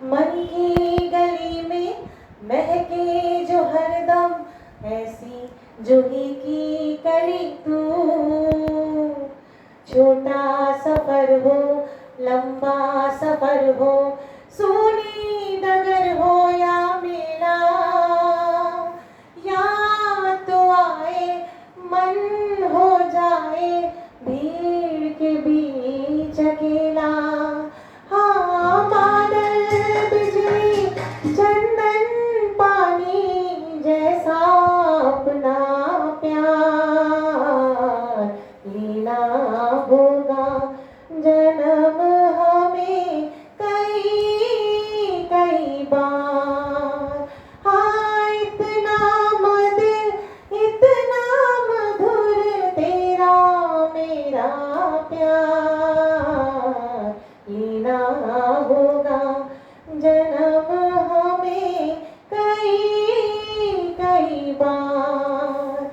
मन की गली में महके जो हरदम, ऐसी जूही की कली तू। छोटा सफर हो, लंबा सफर हो, सोनी डगर हो या मेला, या तो आए मन हो जाए भीड़ के बीच अकेला। हाँ, बादल बिजली चंदन पानी जैसा अपना प्यार लेना होगा जन्म हमें कई कई बार। हाँ, इतना मधुर तेरा मेरा प्यार लेना होगा जन्म हमें कई कई बार।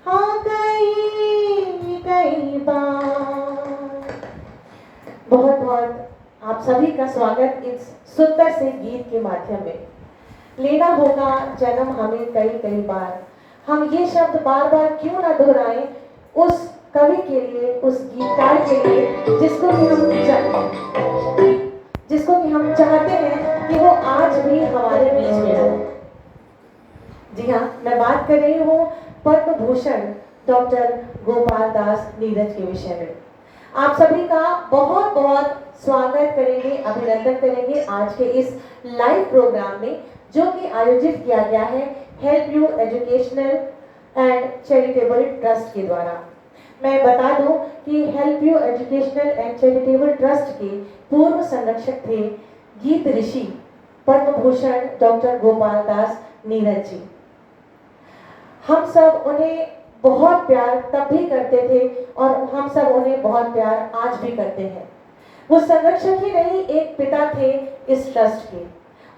हाँ, कई कई बार। बहुत बहुत आप सभी का स्वागत इस सुंदर से गीत के माध्यम में। लेना होगा जन्म हमें कई कई बार। हम ये शब्द बार बार क्यों ना दोहराएं उस कवि के लिए, उस गीतकार के लिए जिसको कि हम चाहते हैं कि वो आज भी हमारे बीच में हो। जी हाँ, मैं बात कर रही हूँ पद्म भूषण डॉक्टर गोपाल दास नीरज के विषय में। आप सभी का बहुत बहुत स्वागत करेंगे, अभिनंदन करेंगे आज के इस लाइव प्रोग्राम में जो कि आयोजित किया गया है help you educational and charitable trust के द्वारा। मैं बता दूं कि help you educational and charitable trust के पूर्व संरक्षक थे गीत ऋषि पद्म भूषण डॉक्टर गोपाल दास नीरज जी। हम सब उन्हें बहुत प्यार तब भी करते थे और हम सब उन्हें बहुत प्यार आज भी करते हैं। वो संरक्षक ही नहीं, एक पिता थे इस ट्रस्ट के,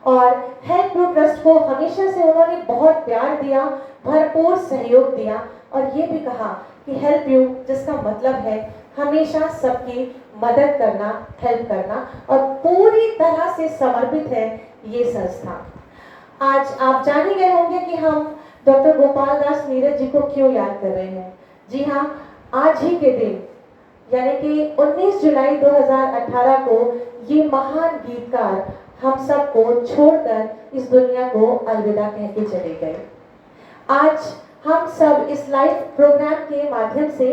और हेल्प यू ट्रस्ट को हमेशा से उन्होंने बहुत प्यार दिया, भरपूर सहयोग दिया और ये भी कहा कि हेल्प यू जिसका मतलब है हमेशा सबकी मदद करना, हेल्प करना, और पूरी तरह से समर्पित है ये संस्था। आज आप जान ही गए होंगे कि हम डॉक्टर गोपाल दास नीरज जी को क्यों याद कर रहे हैं। जी हाँ, आज ही के दिन यानी कि 19 जुलाई 2018 को ये महान गीतकार हम सबको छोड़कर इस दुनिया को अलविदा कह के चले गए। आज हम सब इस लाइव प्रोग्राम के माध्यम से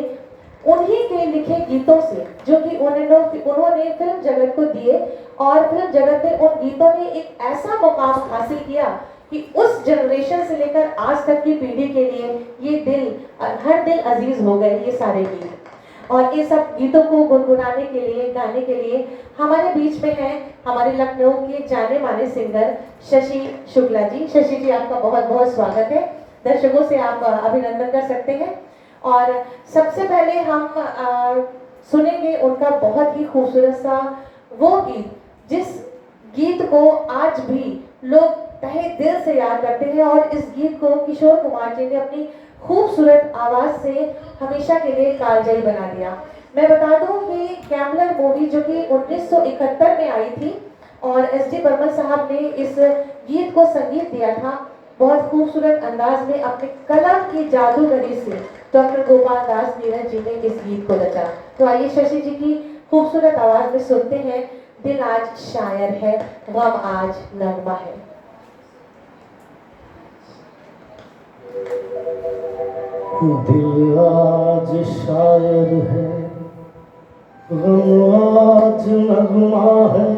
उन्हीं के लिखे गीतों से जो कि उन्होंने फिल्म जगत को दिए और फिल्म जगत में उन गीतों ने एक ऐसा मुकाम हासिल किया कि उस जनरेशन से लेकर आज तक की पीढ़ी के लिए ये हर दिल अजीज हो गए ये सारे गीत। और ये सब गीतों को गुनगुनाने के लिए, गाने के लिए हमारे बीच में हैं हमारे लखनऊ के जाने माने सिंगर शशि शुक्ला जी। शशि जी, आपका बहुत बहुत स्वागत है। दर्शकों से आप अभिनंदन कर सकते हैं। और सबसे पहले हम सुनेंगे उनका बहुत ही खूबसूरत सा वो गीत जिस गीत को आज भी लोग तहे दिल से याद करते हैं, और इस गीत को किशोर कुमार जी ने अपनी खूबसूरत आवाज से हमेशा के लिए कालजयी बना दिया। मैं बता दूं कि कैमलर मूवी जो कि 1971 में आई थी और एस.डी. बर्मन साहब ने इस गीत को संगीत दिया था। बहुत खूबसूरत अंदाज में अपने कलम की जादूगरी से डॉक्टर गोपाल दास नीरज जी ने इस गीत को रचा। तो आइए शशि जी की खूबसूरत आवाज में सुनते हैं दिल आज शायर है, गम आज नगमा है। दिल आज शायर है, गम आज नगमा है,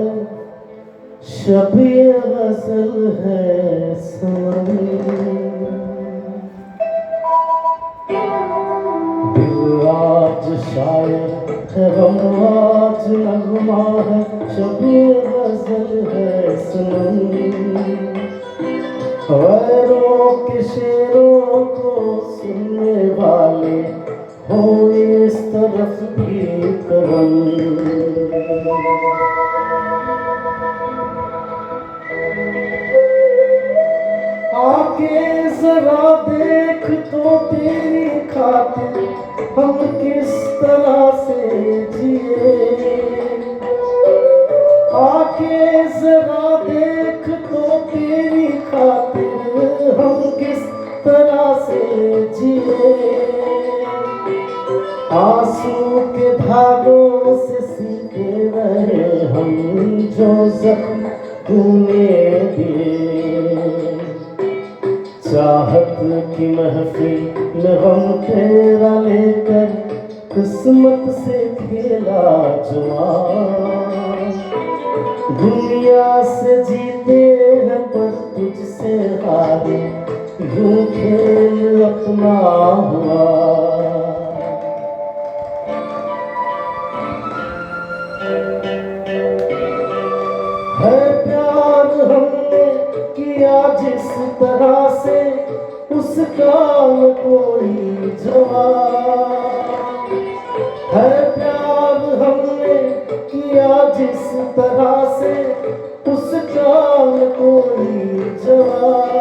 शबीए गज़ल है सनम। दिल आज शायर है, गम आज नगमा है, शबीए गज़ल है सनम। गैरों के शेरों को सुनने वाले हो इस तरफ भी करम। आके जरा देख तो तेरी खातिर हम किस तरह से जिए। आके जरा देख तरह से जिए, आंसू के धागों से सीखे रहे हम जो जख्म तूने दिए। चाहत की महफिल में गम तेरा लेकर किस्मत से खेला जुआ। दुनिया से जीते हैं पर तुझसे हारे, यूं खेल अपना हुआ। है प्यार हमने किया जिस तरह से, उसका न कोई जवाब। है प्यार हमने किया जिस तरह से, उसका न कोई जवाब।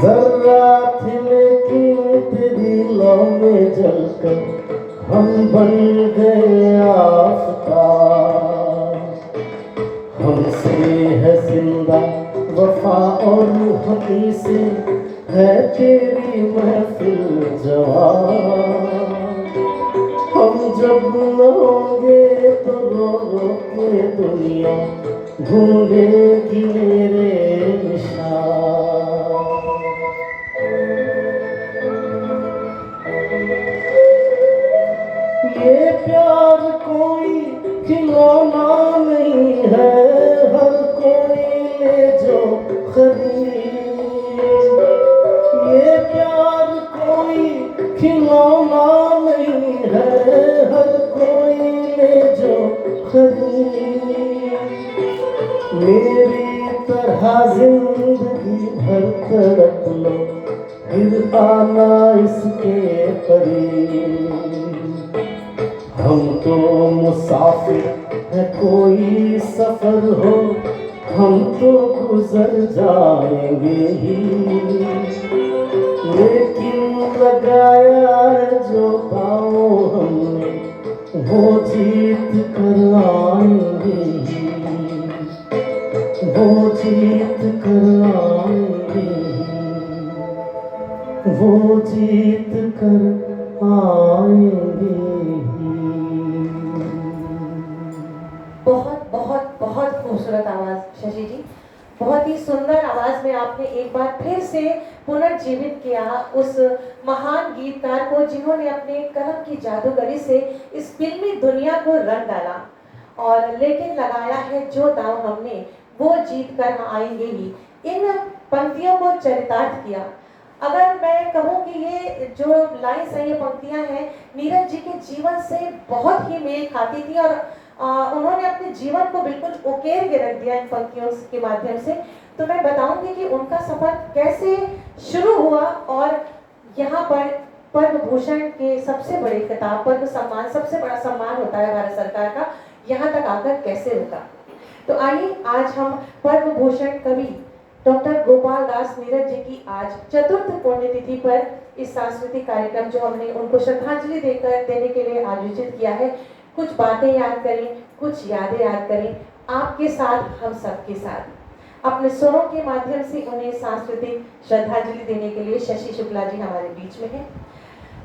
जर्रा थी लेकिन तेरी लौ में जलकर हम बन गए आफताब। हमसे है जिंदा वफा और हमी से है तेरी महफिल जवान। हम जब न होंगे तो रो रो के दुनिया ढूंढेगी मेरे निशान। ये प्यार कोई खिलौना नहीं है, हर कोई ले जो खरीद। ये प्यार कोई खिलौना नहीं है, हर कोई ले जो खरीद। मेरी तरह जिंदगी भर तड़प लो, फिर आना इसके करीब। हम तो मुसाफिर है कोई सफर हो, हम तो गुजर जाएंगे ही। लेकिन लगाया है जो पाँव हमने, वो जीत कर आएंगे ही। वो जीत कर आएंगे ही, वो जीत कर आएंगे ही। बहुत बहुत बहुत खूबसूरत आवाज शशि जी, बहुत ही सुंदर आवाज में आपने एक बार फिर से पुनर्जीवित किया उस महान गीतकार को जिन्होंने अपने कलम की जादूगरी से इस फिल्मी दुनिया को रंग डाला। और लेकिन लगाया है जो दांव हमने, वो जीत कर आएंगे ही, इन पंक्तियों को चरितार्थ किया। अगर मैं कहूँ कि ये जो लाइन्स हैं, ये पंक्तियां हैं, नीरज जी के जीवन से बहुत ही मेल खाती थी और उन्होंने अपने जीवन को बिल्कुल उकेर के रख दिया इन पंक्तियों के माध्यम से। तो मैं बताऊंगी कि उनका सफर कैसे शुरू हुआ और यहाँ पर पद्म भूषण के सबसे बड़े खिताब, पद्म सम्मान, सबसे बड़ा सम्मान होता है भारत सरकार का, यहाँ तक आकर कैसे रुका। तो आइए आज हम पद्म भूषण कवि डॉक्टर गोपाल दास नीरज जी की आज चतुर्थ पुण्यतिथि पर इस सांस्कृतिक कार्यक्रम जो हमने उनको श्रद्धांजलि देने के लिए आयोजित किया है, कुछ बातें याद करें, कुछ यादें याद करें, आपके साथ, हम सबके साथ। अपने स्वरों के माध्यम से उन्हें सांस्कृतिक श्रद्धांजलि देने के लिए शशि शुक्ला जी हमारे बीच में हैं।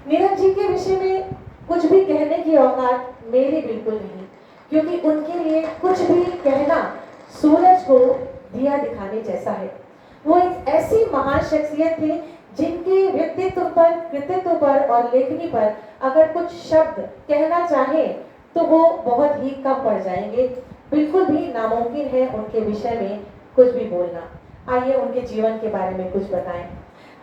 नीरज जी के विषय में कुछ भी कहने की औकात मेरी बिल्कुल नहीं, क्योंकि उनके लिए कुछ भी कहना सूरज को दिया दिखाने जैसा है। वो एक ऐसी महान शख्सियत थी जिनके व्यक्तित्व पर, कृतित्व पर और लेखनी पर अगर कुछ शब्द कहना चाहे तो वो बहुत ही कम पड़ जाएंगे। बिल्कुल भी नामुमकिन है उनके विषय में कुछ भी बोलना। आइए उनके जीवन के बारे में कुछ बताएं।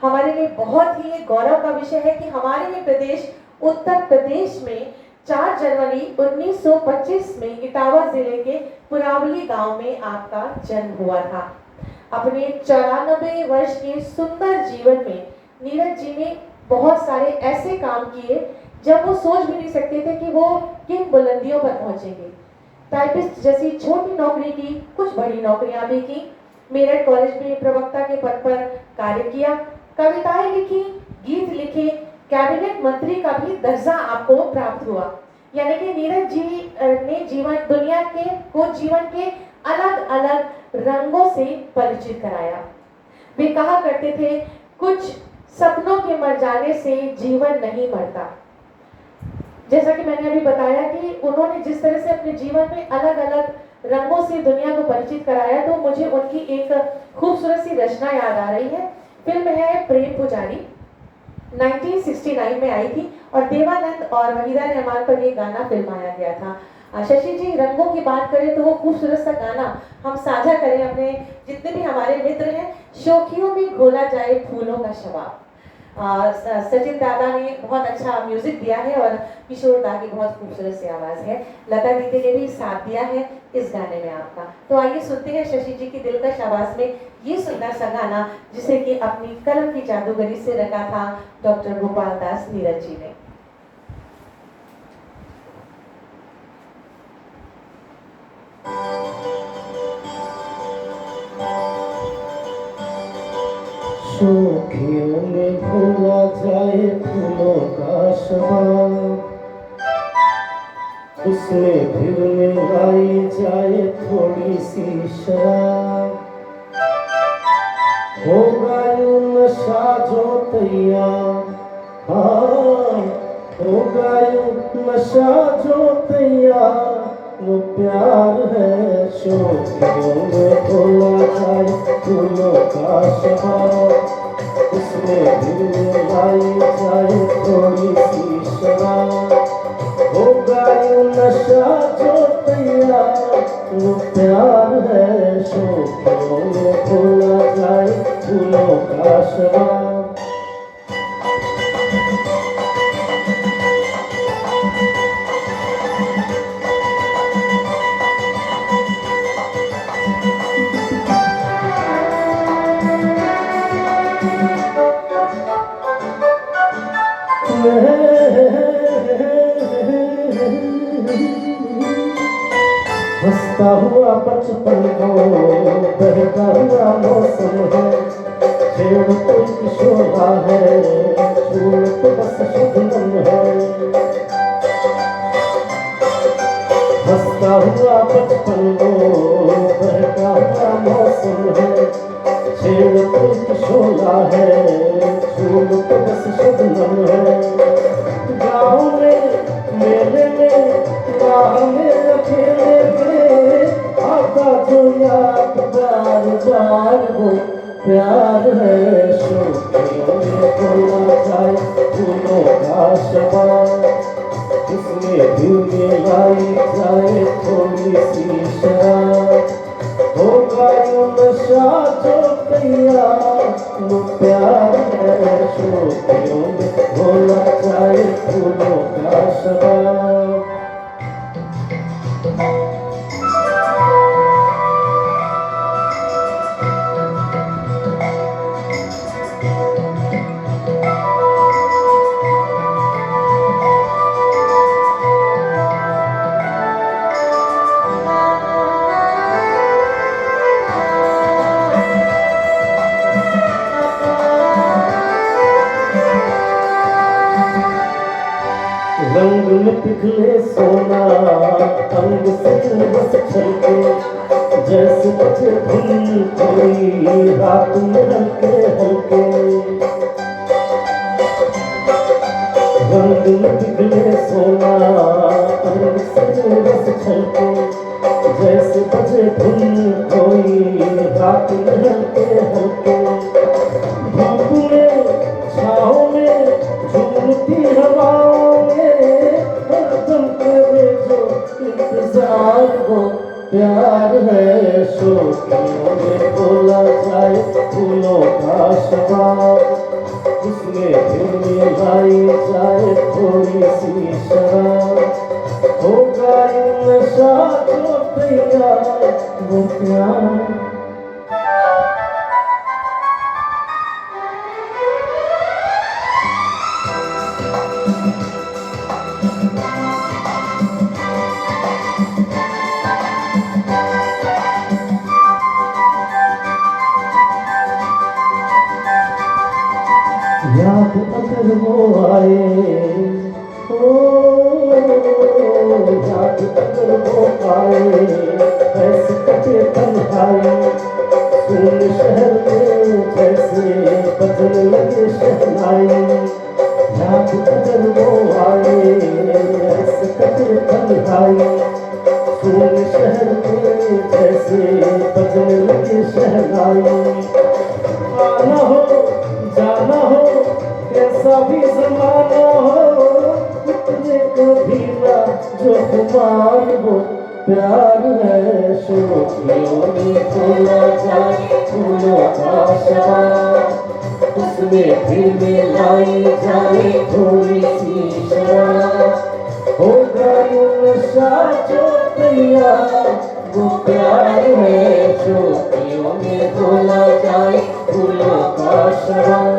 हमारे लिए बहुत ही गौरव का विषय है कि हमारे ये प्रदेश उत्तर प्रदेश में 4 जनवरी 1925 में इटावा जिले के पुरावली गांव में आपका जन्म हुआ था। अपने 94 वर्ष के सुंदर जीवन में नीरज जी ने बहुत सारे ऐसे काम किए जब वो सोच भी नहीं सकते थे कि वो किन बुलंदियों पर पहुंचेंगे। टाइपिस्ट जैसी छोटी नौकरी की, कुछ बड़ी नौकरियां भी की, मेरठ कॉलेज में प्रवक्ता के पद पर कार्य किया, कविताएं लिखी, गीत लिखे, कैबिनेट मंत्री का भी दर्जा आपको प्राप्त हुआ। यानी कि नीरज जी ने दुनिया के जीवन के अलग अलग रंगों से परिचित कराया। वे कहा करते थे, कुछ सपनों के मर जाने से जीवन नहीं मरता। जैसा कि मैंने अभी बताया कि उन्होंने जिस तरह से अपने जीवन में अलग अलग रंगों से दुनिया को परिचित कराया, तो मुझे उनकी एक खूबसूरत सी रचना याद आ रही है। फिल्म है प्रेम पुजारी, 1969 में आई थी और देवानंद और वहीदा रहमान पर ये गाना फिल्माया गया था। शशि जी, रंगों की बात करें तो वो खूबसूरत सा गाना हम साझा करें अपने जितने भी हमारे मित्र हैं। शोखियों में घोला जाए फूलों का शबाब। सचिन दादा ने बहुत अच्छा म्यूजिक दिया है और किशोर दा की बहुत खूबसूरत सी आवाज है। लता दीदी ने भी साथ दिया है इस गाने में आपका। तो आइए सुनते हैं शशि जी की दिलकश आवाज में ये सुंदर सा गाना, जिसे कि अपनी कलम की जादूगरी से रखा था डॉक्टर गोपाल दास नीरज जी ने। शोखियों में घोला जाए फूलों का शबाब, उसमें फिर मिलाई जाए थोड़ी सी शराब, होगा यूं नशा जो तैयार, हाँ होगा यूं नशा जो तैयार, वो प्यार है। शोखियों में घोला जाए फूलों का शबाब, उसमें दिल मिलाई जाए थोड़ी सी शराब, होगा यूं नशा जो तैयार, वो प्यार है। शोखियों में घोला जाए फूलों का शबाब। हंसता हुआ बचपन को बहता हुआ मौसम है, छेड़ तो किशोरा है, छूल तो बस शबनम है। हंसता हुआ बचपन को बहता हुआ मौसम है, छेड़ तो किशोरा है, छूल तो बस शबनम है। गाँव में मेले में राह में अकेले में आता जो याद बार बार, वो प्यार है। शोखियों में घोला जाए फूलों का शबाब, उसमें दिल मिलाई जाए थोड़ी सी शराब, होगा यूं नशा जो तैयार, वो प्यार है। शोखियों में घोला जाए फूलों का शबाब। रंग में पिघले सोना, अंग से बस छलके, जैसे बचे धुन कोई रात में हल्के हल्के। रंग में पिघले सोना, अंग से बस छलके, जैसे बचे धुन कोई रात में हल्के हल्के। धूप में छाँव में झूमती हवाओं में, हरदम करे जो इंतजार, वो प्यार है। शोखियों में घोला जाए फूलों का शबाब, उसमें फिर मिलाई जाए थोड़ी सी शराब, होगा यूं नशा जो तैयार, वो प्यार। याद अगर वो आए, ओ याद अगर वो आए, ऐसे कटे तन्हाई सुन शहर में जैसे बजने लगे शहनाई, याद अगर वो आए ऐसे कदर तन्हाई। सुन शहर में जैसे बजने लगे शहनाई, आना हो जाना हो कैसा भी जमाना हो, इतने कभी ना जो खुमार हो प्यार है। शोखियों में खोला जाए फूलों का शराब, उसमें फिर मिलाई जाए थोड़ी सी शराब, होगा यूं नशा जो तैयार वो प्यार है। शोखियों में खोला जाए फूलों का शराब।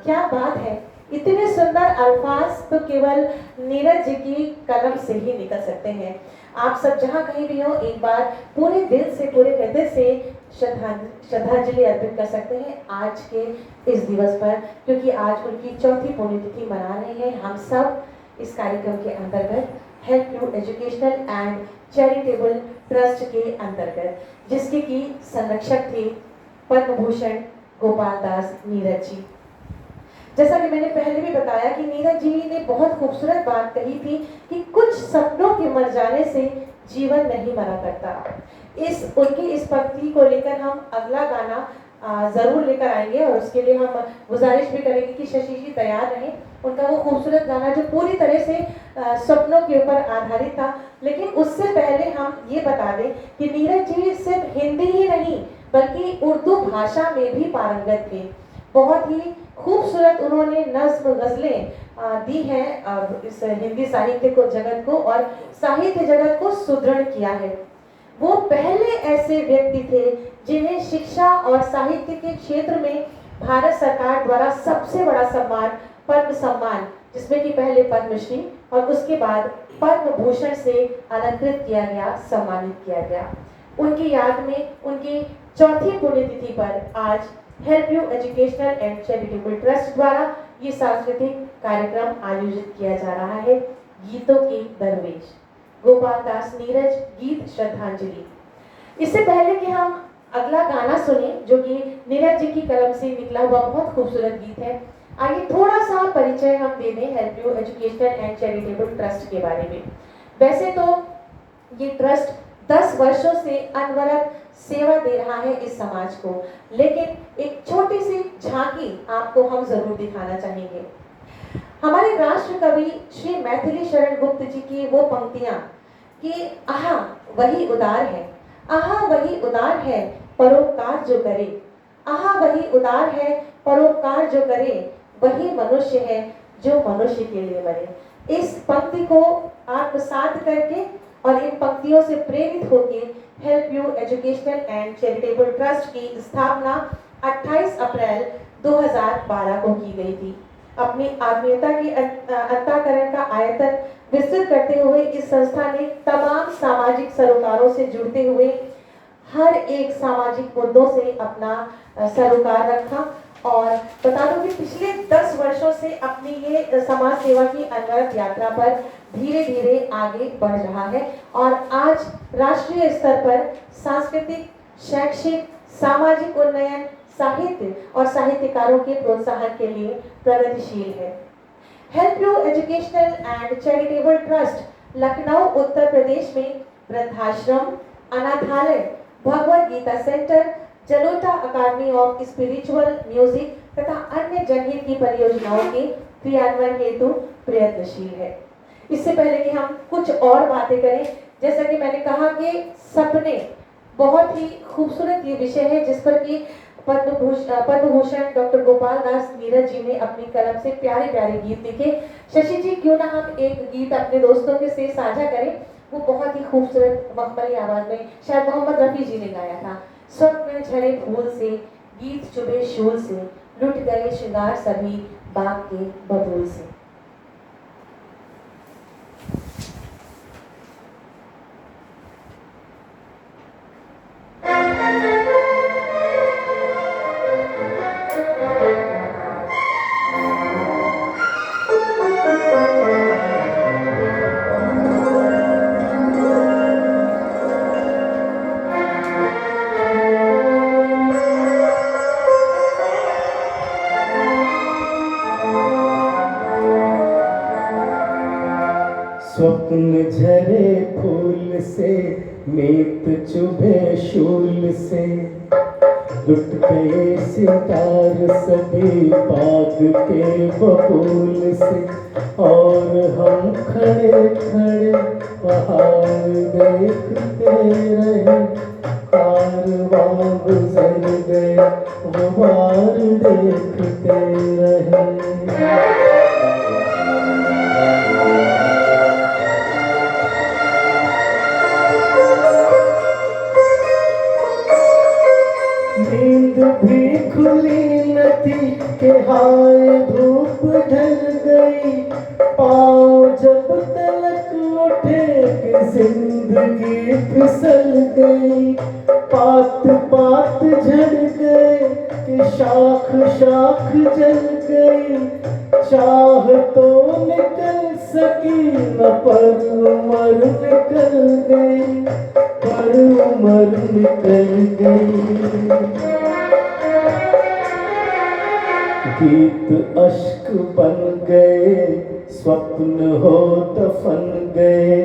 क्या बात है, इतने सुंदर अल्फाज तो केवल नीरज जी की कलम से ही निकल सकते हैं। आप सब जहाँ कहीं भी हो एक बार पूरे दिल से पूरे हृदय से श्रद्धांजलि अर्पित कर सकते हैं आज के इस दिवस पर, क्योंकि आज उनकी चौथी पुण्यतिथि मना रहे हैं। हम सब इस कार्यक्रम के अंतर्गत help you educational and charitable trust के अंतर्गत, जिसके की संरक्षक थे पद्म भूषण गोपाल दास नीरज जी। जैसा कि मैंने पहले भी बताया कि नीरज जी ने बहुत खूबसूरत बात कही थी कि कुछ सपनों के मर जाने से जीवन नहीं मरा करता। उनकी इस पंक्ति को लेकर हम अगला गाना जरूर लेकर आएंगे और उसके लिए हम गुजारिश भी करेंगे कि शशि जी तैयार रहें। उनका वो खूबसूरत गाना जो पूरी तरह से सपनों के ऊपर आधारित था। लेकिन उससे पहले हम ये बता दें कि नीरज जी सिर्फ हिंदी ही नहीं बल्कि उर्दू भाषा में भी पारंगत थे। बहुत ही खूबसूरत उन्होंने नज्म गजलें दी हैं इस हिंदी साहित्य को जगत को और साहित्य जगत को सुदृढ़ किया है। वो पहले ऐसे व्यक्ति थे जिन्हें शिक्षा और साहित्य के क्षेत्र में भारत सरकार द्वारा सबसे बड़ा सम्मान पद्म सम्मान, जिसमें कि पहले पद्मश्री और उसके बाद पद्म भूषण से अलंकृत किया गया, सम्मानित किया गया। उनकी याद में उनकी चौथी पुण्यतिथि पर आज help you educational and charitable trust द्वारा ये सांस्कृतिक कार्यक्रम आयोजित किया जा रहा है। गीतों की दरवेश गोपाल दास नीरज गीत श्रद्धांजलि। इससे पहले कि हम अगला गाना सुने जो कि नीरज जी की कलम से निकला हुआ बहुत खूबसूरत गीत है, आइए थोड़ा सा परिचय हम दे दें help you educational and charitable trust के बारे में। वैसे तो ये ट्रस्ट 10 वर्षों से अनवरत सेवा दे रहा है इस समाज को, लेकिन एक छोटी सी झांकी आपको हम जरूर दिखाना चाहेंगे। हमारे राष्ट्र कवि श्री मैथिली शरण गुप्त जी की वो पंक्तियां कि आहा वही उदार है, आहा वही उदार है परोपकार जो करे, आहा वही उदार है परोपकार जो करे, वही मनुष्य है जो मनुष्य के लिए मरे। इस पंक्ति को आत्मसात करके और इन पंक्तियों से प्रेरित होकर help you educational and charitable trust की स्थापना 28 अप्रैल 2012 को की गई थी। अपनी आत्मीयता की अंताकरण का आयतन विस्तृत करते हुए इस संस्था ने तमाम सामाजिक सरोकारों से जुड़ते हुए हर एक सामाजिक मुद्दों से अपना सरोकार रखा और बता दो कि पिछले 10 वर्षों से अपनी ये समाज सेवा की अनवरत यात्रा पर धीरे धीरे आगे बढ़ रहा है और आज राष्ट्रीय स्तर पर सांस्कृतिक, शैक्षिक, सामाजिक उन्नयन, साहित्य और साहित्यकारों के प्रोत्साहन के लिए प्रगतिशील है। Help you educational and charitable trust Lucknow Uttar Pradesh में वृद्धाश्रम, अनाथालय, Bhagavad Gita centre, Jalota academy of spiritual music तथा अन्य जनहित की परियोजनाओं के क्रियान्वयन हेतु प्रयत्नशील है। इससे पहले कि हम कुछ और बातें करें, जैसा कि मैंने कहा कि सपने बहुत ही खूबसूरत ये विषय है जिस पर कि पद्म भूषण डॉक्टर गोपाल दास नीरज जी ने अपनी कलम से प्यारे प्यारे गीत लिखे। शशि जी क्यों ना हम एक गीत अपने दोस्तों के से साझा करें, वो बहुत ही खूबसूरत मखमली आवाज में शायद मोहम्मद रफी जी ने गाया था। स्वप्न झरे फूल से, गीत चुभे शूल से, लुट गए श्रृंगार सभी बाग के बबूल से। स्वप्न झरे फूल से, मीत चुभे शूल से, लुट गए सितार सभी बाग के बबूल से, और हम खड़े खड़े पहाड़ देखते रहे, कारवां गुजर गया गुबार देखते रहे। नींद भी खुली न थी कि हाय धूप ढल गई, पाँव जब तलक उठे कि जिंदगी फिसल गई, पात पात झड़ गए कि शाख शाख जल गई, चाह तो निकल सकी न पर उम्र निकल गई, पर उम्र निकल गई। गीत अश्क बन गए, स्वप्न हो दफन गए,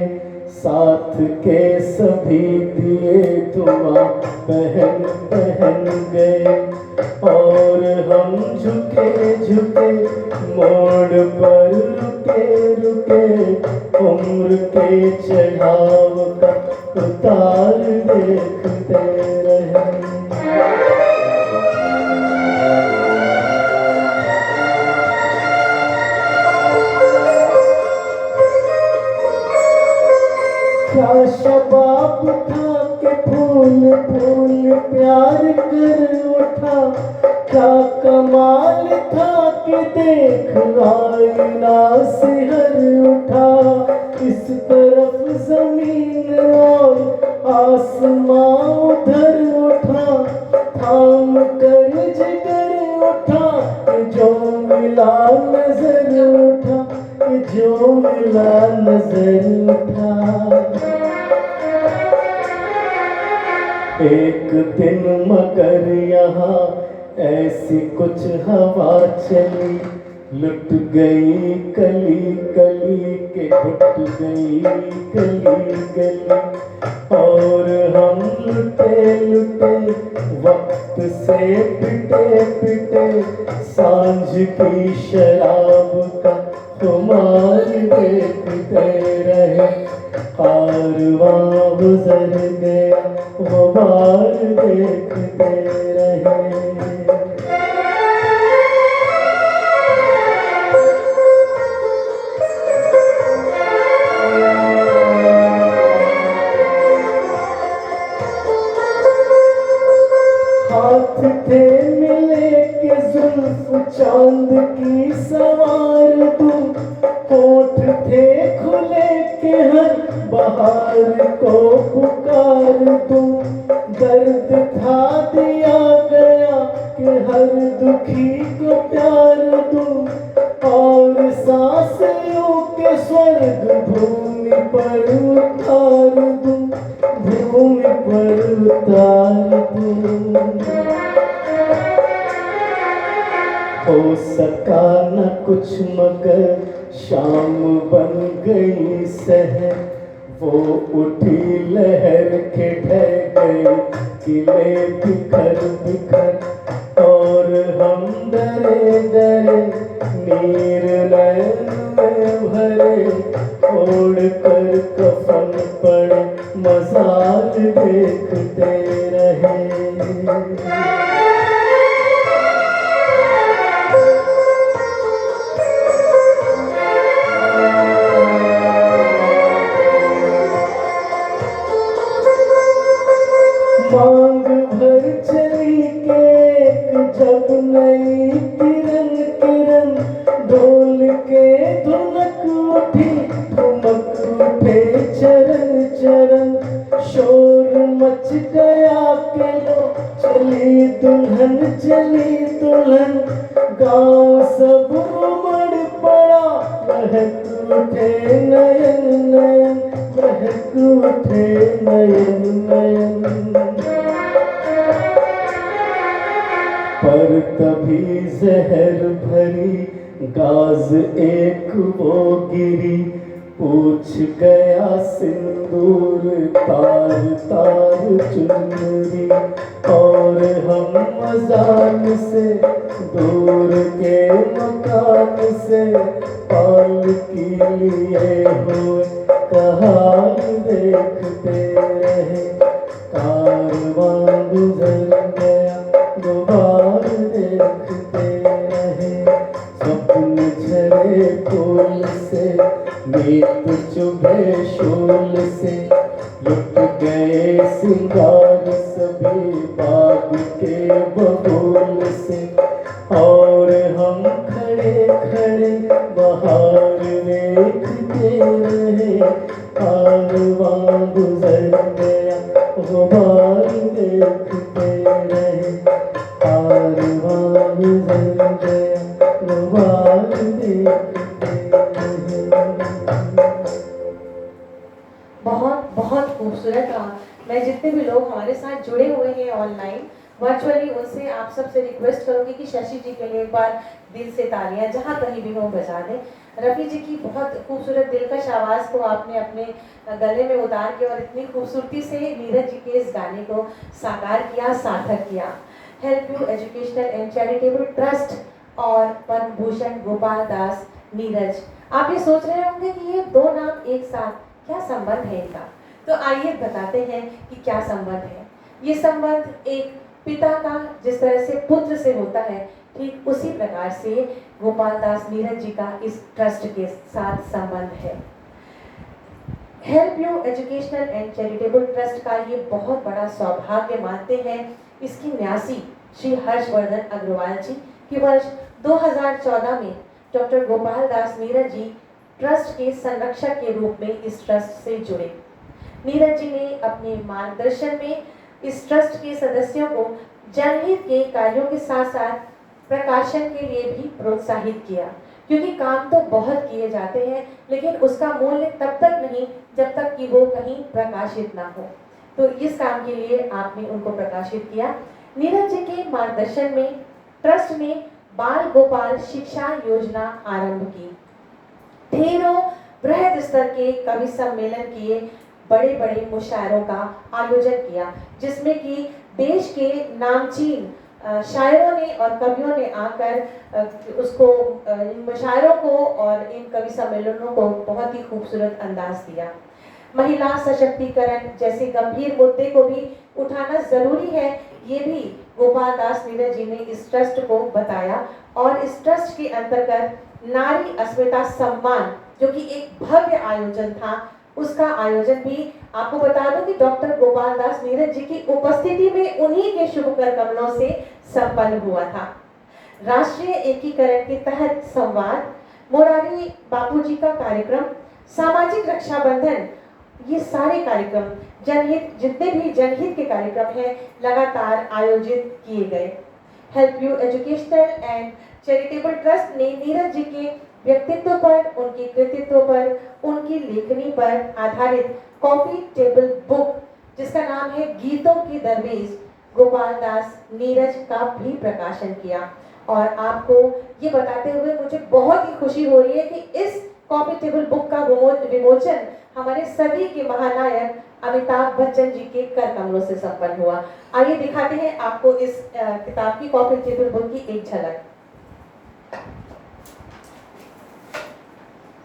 साथ के सभी दिए धुआं बहन बहन गए, और हम झुके झुके मोड़ पर रुके रुके, उम्र के चढ़ाव का उतार देखते रहे। क्या शबाब था कि फूल फूल प्यार कर उठा, क्या कमाल था कि देख आईना से हर उठा, इस तरफ जमीन और आसमां उधर उठा, थाम कर जिगर उठा, जो मिला नजर उठा, जो मिला नजर उठा। एक दिन मगर यहाँ ऐसी कुछ हवा चली, लुट गई कली कली के घुट गई गली गली, और हम लुटे लुटे वक्त से पिटे पिटे, सांझ की शराब का खुमार देखते रहे, कारवां गुजर गया गुबार देखते रहे। हाथ थे मिले के जुल्फ चांद की सवार दूं, होठ थे खुले के हर बहार को पुकार दूं, दर्द था दिया गया कि हर दुखी को प्यार दूं, और सांसों के स्वर्ग भूमि पर उतार दूं, भूमि पर उतार दूं। हो सका न कुछ मगर शाम बन गई सहर, वो उठी लहर के ढह गए किले बिखर बिखर, और हम डरे डरे नीर नैन में भरे, ओढ़ कर कफन पड़े मजार देखते रहे। मांग भर चली केक जब नई किरण किरण, ढोल के धुनक उठी ठुमक उठे चरण चरण, शोर मच गया के लो चली दुल्हन चली दुल्हन, गाँव सब उमड़ पड़ा महक उठे नयन नयन, महक उठे नयन नयन। पर तभी जहर भरी गाज एक वो गिरी, पूछ गया सिंदूर तार तार चुनरी, और हम मजान से दूर के मकान से पालकी लिए हुए कहार देखते रहे। कारवां गुजर गया गुबार देखते रहे, स्वप्न झरे फूल से नीत चुभे शूल से, लुट गए सिंगार सभी बाग के बबूल से, और हम खड़े खड़े बहार देखते रहे। कारवां गुजर गया गुबार देखते रहे, कारवां गुजर गया गुबार देखते रहे। बहुत बहुत खूबसूरत रहा। मैं जितने भी लोग हमारे साथ जुड़े हुए हैं ऑनलाइन वर्चुअली, उनसे आप सबसे रिक्वेस्ट करूंगी कि शशि जी के लिए एक बार दिल से तालियां जहां कहीं भी हो बजा दें। रफ़ी जी की बहुत खूबसूरत दिलकश आवाज़ को आपने अपने गले में उतार के और इतनी खूबसूरती से नीरज जी के इस गाने को साकार किया, सार्थक किया। Help you educational and charitable trust और पद्म भूषण गोपाल दास नीरज। आप ये सोच रहे होंगे कि ये दो नाम एक साथ, क्या संबंध है इनका? तो आइए बताते हैं कि क्या संबंध है। ये संबंध एक पिता का जिस तरह से पुत्र से होता है, ठीक उसी प्रकार से गोपाल दास नीरज जी का इस ट्रस्ट के साथ संबंध है। Help you educational and charitable trust का ये बहुत बड़ा सौभाग्य मानते हैं इसकी न्यासी श्री हर्षवर्धन अग्रवाल जी कि वर्ष 2014 में डॉक्टर गोपाल दास नीरज जी ट्रस्ट के संरक्षक के रूप में इस ट्रस्ट से जुड़े। नीरज जी ने अपने मार्गदर्शन में इस ट्रस्ट के सदस्यों को जनहित के कार्यों के साथ साथ प्रकाशन के लिए भी प्रोत्साहित किया, क्योंकि काम तो बहुत किए जाते हैं लेकिन उसका मूल्य तब तक नहीं जब तक कि वो कहीं प्रकाशित ना हो। तो इस काम के लिए आपने उनको प्रकाशित किया। नीरज जी के मार्गदर्शन में ट्रस्ट ने बाल गोपाल शिक्षा योजना आरंभ की, ढेरों बृहद स्तर के कवि सम्मेलन किए, बड़े बड़े मुशायरों का आयोजन किया, जिसमें कि देश के नामचीन शायरों ने और कवियों ने आकर उसको इन मुशायरों को और इन कवि सम्मेलनों को बहुत ही खूबसूरत अंदाज दिया। महिला सशक्तिकरण जैसे गंभीर मुद्दे को भी उठाना जरूरी है, ये भी गोपाल दास नीरज जी ने इस ट्रस्ट को बताया। और इस ट्रस्ट के अंतर्गत नारी अस्मिता सम्मान जो कि एक भव्य आयोजन था, उसका आयोजन भी आपको बता दूं कि डॉक्टर गोपाल दास नीरज जी की उपस्थिति में उन्हीं के शुभ कर कमलों से संपन्न हुआ था। राष्ट्रीय एकीकरण के तहत संवाद, मोरारी बापूजी का कार्यक्रम, सामाजिक रक्षाबंधन, ये सारे कार्यक्रम जनहित, जितने भी जनहित के कार्यक्रम हैं लगातार आयोजित किए गए। Help you educational and charitable trust ने नीरज जी के व्यक्तित्व पर, उनके कृतित्व पर, उनकी लेखनी पर आधारित कॉफी टेबल बुक जिसका नाम है गीतों की दरवेश गोपाल दास नीरज का भी प्रकाशन किया। और आपको ये बताते हुए मुझे बहुत ही खुशी हो रही है कि इस कॉफी टेबल बुक का विमोचन हमारे सभी के महानायक अमिताभ बच्चन जी के कर कमलों से संपन्न हुआ। आइए दिखाते हैं आपको इस किताब की, कॉफी टेबल बुक की एक झलक।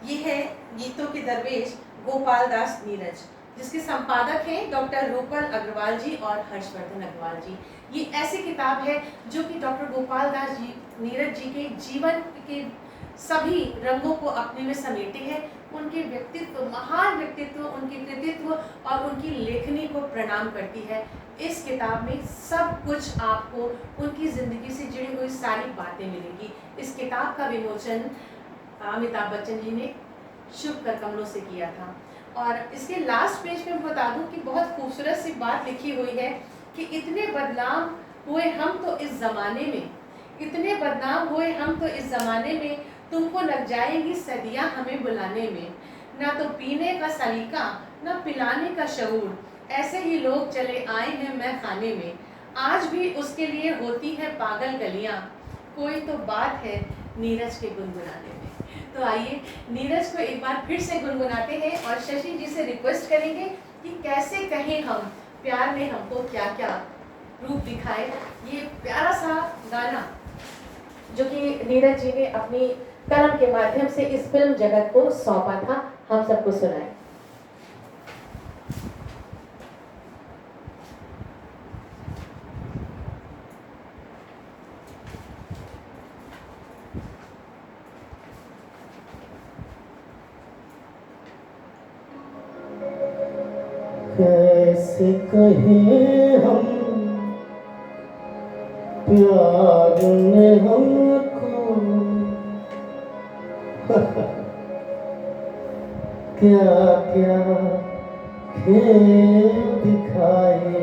ये है गीतों के दरवेश गोपाल दास नीरज, जिसके संपादक हैं डॉक्टर रूपल अग्रवाल जी और हर्षवर्धन अग्रवाल जी। ये ऐसी किताब है जो कि डॉक्टर गोपाल दास जी नीरज जी के जीवन के सभी रंगों को अपने में समेटे हैं। उनके व्यक्तित्व, महान व्यक्तित्व, उनके कृतित्व और उनकी लेखनी को प्रणाम करती है। इस किताब में सब कुछ आपको उनकी जिंदगी से जुड़ी हुई सारी बातें मिलेंगी। इस किताब का विमोचन अमिताभ बच्चन जी ने शुभ कर कमलों से किया था। और इसके लास्ट पेज पे मैं बता दूं कि बहुत खूबसूरत सी बात लिखी हुई है कि इतने बदनाम हुए हम तो इस ज़माने में, इतने बदनाम हुए हम तो इस ज़माने में, तुमको लग जाएगी सदियां हमें बुलाने में, ना तो पीने का सलीका ना पिलाने का शऊर, ऐसे ही लोग चले आए हैं मैं खाने में, आज भी उसके लिए होती है पागल गलियां, कोई तो बात है नीरज के गुनगुनाने में। तो आइए नीरज को एक बार फिर से गुनगुनाते हैं और शशि जी से रिक्वेस्ट करेंगे कि कैसे कहें हम प्यार ने हमको क्या क्या रूप दिखाए। ये प्यारा सा गाना जो कि नीरज जी ने अपनी कलम के माध्यम से इस फिल्म जगत को सौंपा था, हम सबको सुनाए। कैसे कहें हम प्यार ने हमको क्या क्या खेल दिखाए।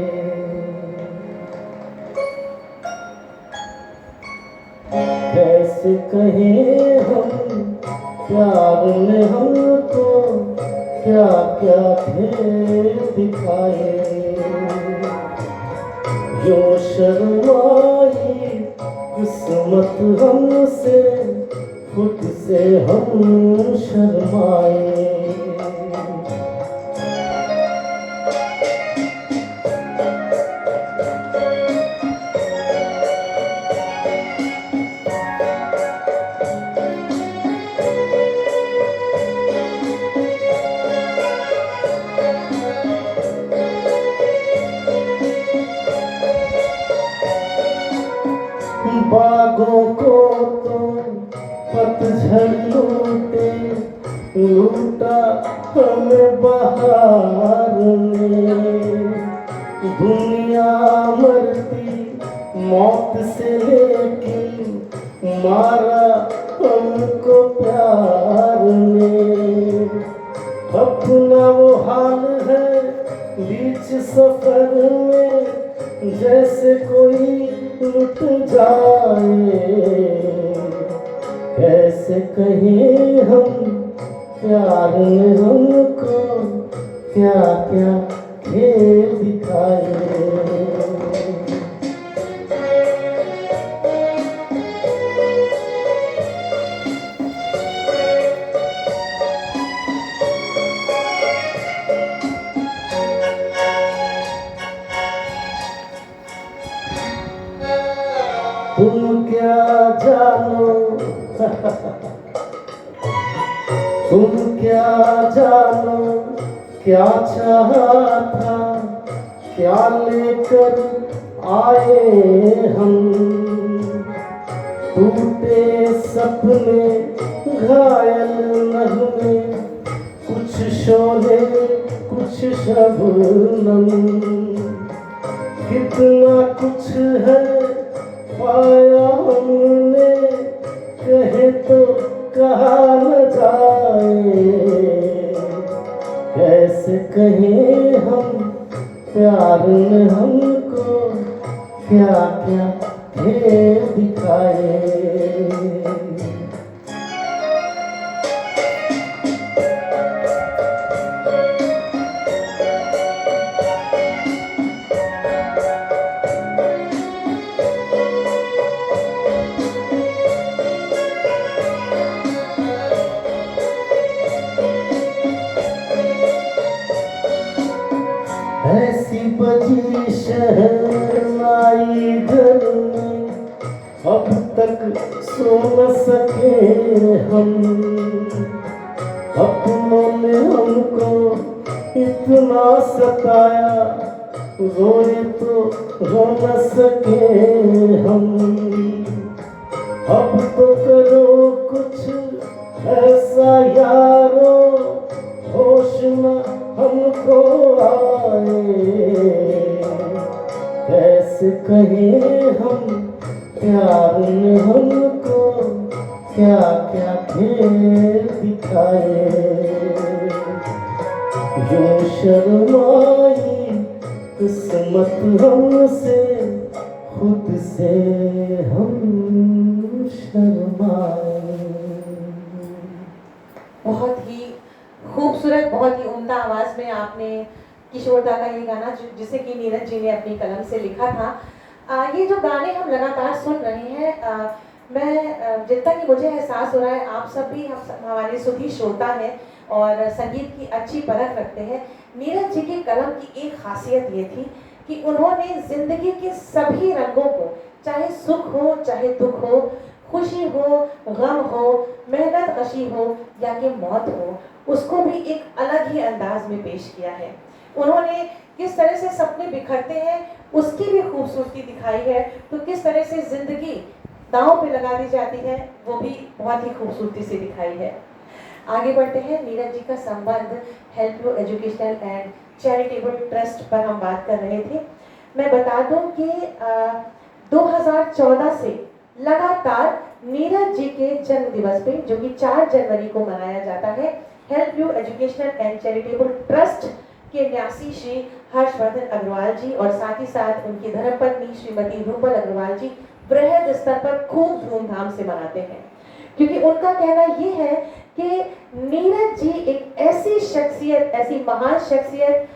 कैसे कहें हम प्यार ने हमको क्या क्या खेल दिखाए। जो शर्माई किस्मत हमसे खुद से हम शर्माए। बागों को तो पतझड़ लूटे, लूटा हमें बहार ने। दुनिया मरती मौत से लेकिन मारा हमको प्यार ने। अपना वो हाल है बीच सफर में जैसे कोई लुट जाए। कैसे कहें हम प्यार ने हमको क्या क्या खेल दिखाए। तुम क्या जानो तुम क्या जानो क्या चाहा था, क्या लेकर आए हम। टूटे सपने घायल नगमे, कुछ शोले कुछ शबनम। कितना कुछ है पाया हमने, कहे तो कहा न जाए। कैसे कहें हम प्यार ने हमको क्या क्या खेल दिखाए। ऐसी बजी शहनाई घर में, अब तक सो न सके हम। अपनों ने हमको इतना सताया, रोए तो रो न सके हम। अब तो करो कुछ ऐसा यारो, होश न हमको आए। कैसे कहें हम प्यार ने हमको क्या क्या खेल दिखाए। जो शर्माई किस्मत हमसे खुद से हम शर्माए। बहुत ही खूबसूरत, बहुत ही उम्दा आवाज़ में आपने किशोरदा का ये गाना जिसे कि नीरज जी ने अपनी कलम से लिखा था। ये जो गाने हम लगातार सुन रहे हैं, मैं जितना कि मुझे एहसास हो रहा है, आप सब भी हमारे सुधी श्रोता हैं और संगीत की अच्छी परख रखते हैं। नीरज जी की कलम की एक खासियत ये थी कि उन्होंने जिंदगी के सभी रंगों को, चाहे सुख हो चाहे दुख हो, खुशी हो गम हो, मेहनत कशी हो या कि मौत हो, उसको भी एक अलग ही अंदाज में पेश किया है। उन्होंने किस तरह से सपने बिखरते हैं उसकी भी खूबसूरती दिखाई है, तो किस तरह से जिंदगी दांव पे लगा दी जाती है वो भी बहुत ही खूबसूरती से दिखाई है। आगे बढ़ते हैं। नीरज जी का संबंध help you educational and charitable trust पर हम बात कर रहे थे। मैं बता दूं कि 2014 से लगातार नीरज जी के जन्म दिवस पे, जो कि 4 जनवरी को मनाया जाता है, help you educational and charitable trust के न्यासी श्री हर्षवर्धन अग्रवाल जी और साथ ही साथ उनकी धर्मपत्नी श्रीमती रूपल अग्रवाल जी बृहद स्तर पर खूब धूमधाम से मनाते हैं, क्योंकि उनका कहना ये है कि नीरज जी एक ऐसी शख्सियत, ऐसी महान शख्सियत,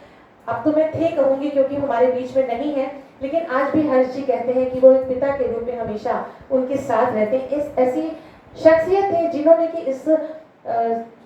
अब तो मैं थे कहूंगी क्योंकि हमारे बीच में नहीं है, लेकिन आज भी हर्ष जी कहते हैं कि वो एक पिता के रूप में हमेशा उनके साथ रहते हैं। इस ऐसी शख्सियत है जिन्होंने कि इस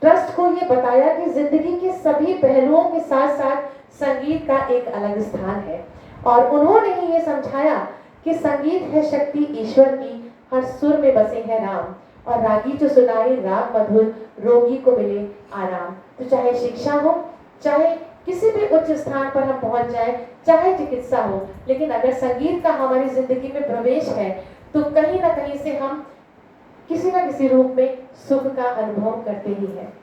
ट्रस्ट को ये बताया कि जिंदगी के सभी पहलुओं के साथ साथ संगीत का एक अलग स्थान है, और उन्होंने ही ये समझाया कि संगीत है शक्ति ईश्वर की, हर सुर में बसे हैं राम, और रागी जो सुनाए राग मधुर, रोगी को मिले आराम। तो चाहे शिक्षा हो, चाहे किसी भी उच्च स्थान पर हम पहुंच जाए, चाहे चिकित्सा हो, लेकिन अगर संगीत का हमारी जिंदगी में प्रवेश है तो कहीं ना कहीं से हम किसी न किसी रूप में सुख का अनुभव करते ही हैं।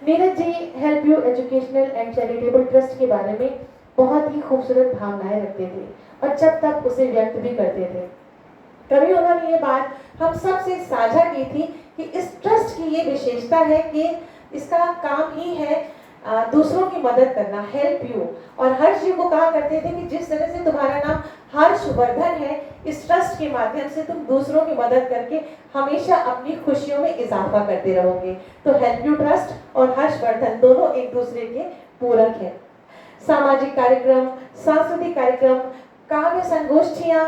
Neeraj ji help you educational and charitable trust के बारे में बहुत ही खूबसूरत भावनाएं रखते थे और जब तक उसे व्यक्त भी करते थे। कभी उन्होंने ये बात हम सबसे साझा की थी कि इस ट्रस्ट की ये विशेषता है कि इसका काम ही है दूसरों की मदद करना, हेल्प यू। और हर्ष जी को कहा करते थे कि जिस तरह से तुम्हारा नाम हर्षवर्धन है, इस ट्रस्ट के माध्यम से तुम दूसरों की मदद करके हमेशा अपनी खुशियों में इजाफा करते रहोगे। तो हेल्प यू ट्रस्ट और हर्षवर्धन दोनों एक दूसरे के पूरक हैं। सामाजिक कार्यक्रम, सांस्कृतिक कार्यक्रम, काव्य संगोष्ठियां,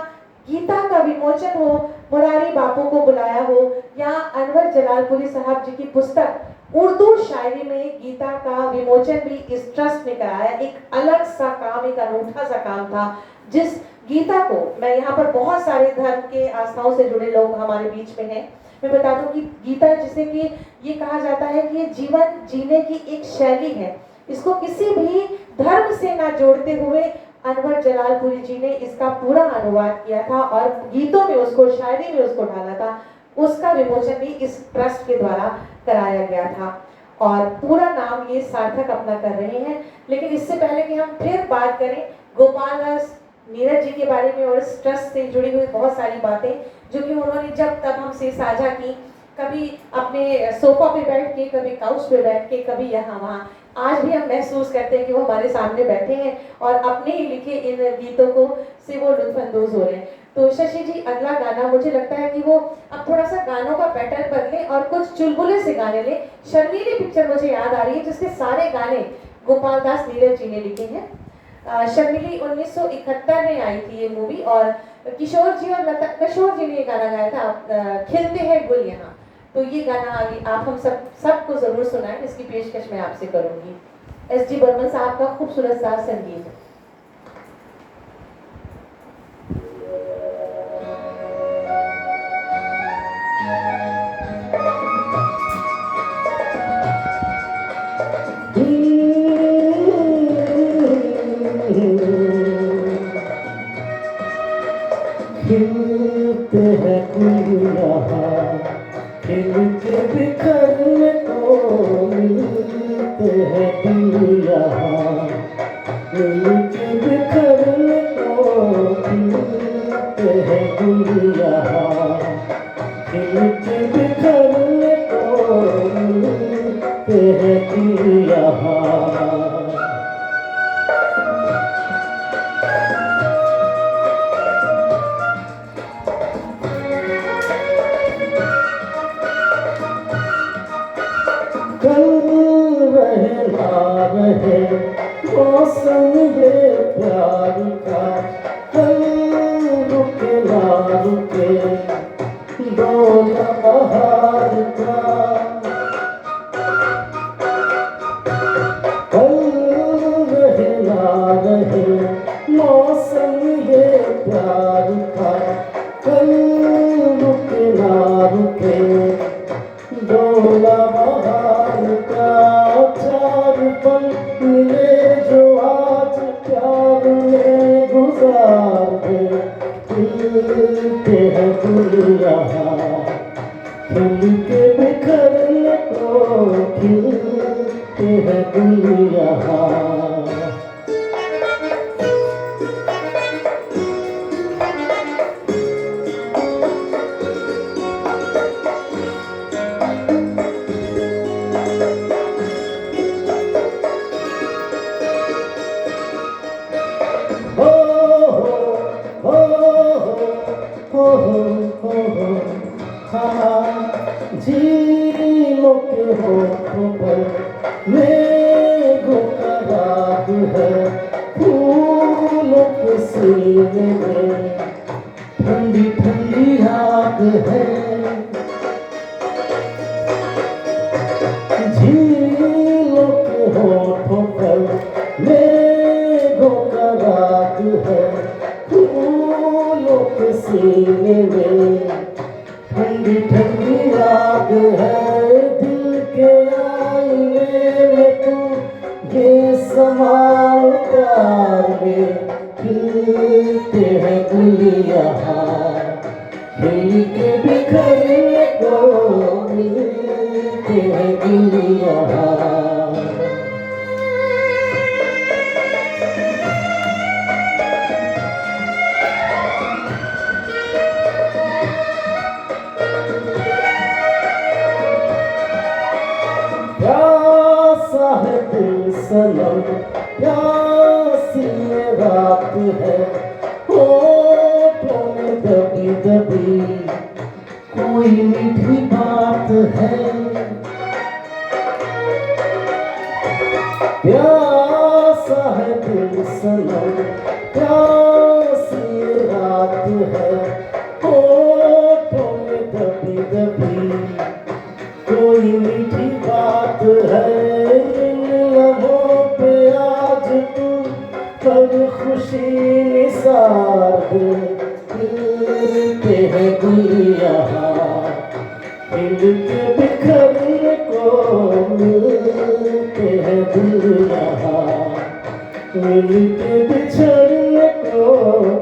गीता का विमोचन हो, मुरारी बापू को बुलाया हो, या अनवर जलालपुरी साहब जी की पुस्तक उर्दू शायरी में गीता का विमोचन भी इस ट्रस्ट ने कराया। एक अलग सा काम, एक अनूठा सा काम था, जिस गीता को मैं यहाँ पर बहुत सारे धर्म के आस्थाओं से जुड़े लोग हमारे बीच में हैं, मैं बता दूं कि गीता, जिसे कि ये कहा जाता है कि ये जीवन जीने की एक शैली है, इसको किसी भी धर्म से ना जोड़ते हुए अनवर जलालपुरी जी ने इसका पूरा अनुवाद किया था और गीतों में उसको, शायरी में उसको ढाला था। उसका विमोचन भी इस ट्रस्ट के द्वारा कराया गया था और पूरा नाम ये सार्थक अपना कर रहे हैं। लेकिन इससे पहले कि हम फिर बात करें गोपाल दास नीरज जी के बारे में और इस ट्रस्ट से जुड़ी हुई बहुत सारी बातें जो कि उन्होंने जब तब हमसे साझा की, कभी अपने सोफा पे बैठ के, कभी काउच पे बैठ के, कभी यहाँ वहाँ, आज भी हम महसूस करते हैं कि वो हमारे सामने बैठे हैं और अपने ही लिखे इन गीतों को से वो लुत्फानंदोज हो रहे हैं। तो शशि जी, अगला गाना मुझे लगता है कि वो अब थोड़ा सा गानों का पैटर्न बदले और कुछ चुलबुले से गाने ले। शर्मीली पिक्चर मुझे याद आ रही है जिसके सारे गाने गोपाल दास नीरज जी ने लिखे हैं। शर्मीली 1971 में आई थी ये मूवी और किशोर जी और लता किशोर जी ने ये गाना गाया था, खिलते हैं गुल यहाँ। तो ये गाना आगे आप हम सबको जरूर सुनाएं, इसकी पेशकश मैं आपसे करूंगी। एस डी बर्मन साहब का खूबसूरत सा संगीत। खिलते हैं गुल यहाँ, खिल के बिखरने को मिलते हैं दिल यहाँ, मिल के बिखरने को खिलते हैं गुल यहाँ, खिल के बिखरने को मिलते हैं दिल यहाँ। कल रहे ना रहे मौसम ये प्यार का, कल रुके ना रुके डोला बहार का कल रहे ना रहे मौसम ये प्यार का कल रुके ना रुके डोला बहार का चार पल मिले जो आज प्यार में गुजार दे खिलते हैं गुल यहाँ खिल के बिखरने को खिलते हैं गुल यहाँ हो हो हो हो हो हाँ झीलों के होठों पर मेघों का राग है फूलों के सीने में ठंडी ठंडी आग है झीलों के होठों पर मेघों का राग है फूलों के सीने में ठंडी ठंडी आग है दिल के आईने में तू ये समा उतार दे खिलते हैं गुल यहाँ खिल के बिखरने को मिलते हैं गुल यहाँ प्यासा है दिल सनम प्यासी ये रात है होठों में दबी दबी कोई मीठी बात है प्यासा है दिल सनम प्यासी ये रात है होठों में दबी दबी कोई मीठी बात है इन लम्हों पे आज तू कर खुशी निसार दे खिलते हैं गुल यहाँ खिल के बिखरने को मिलते हैं गुल यहाँ मिल के बिछड़ने को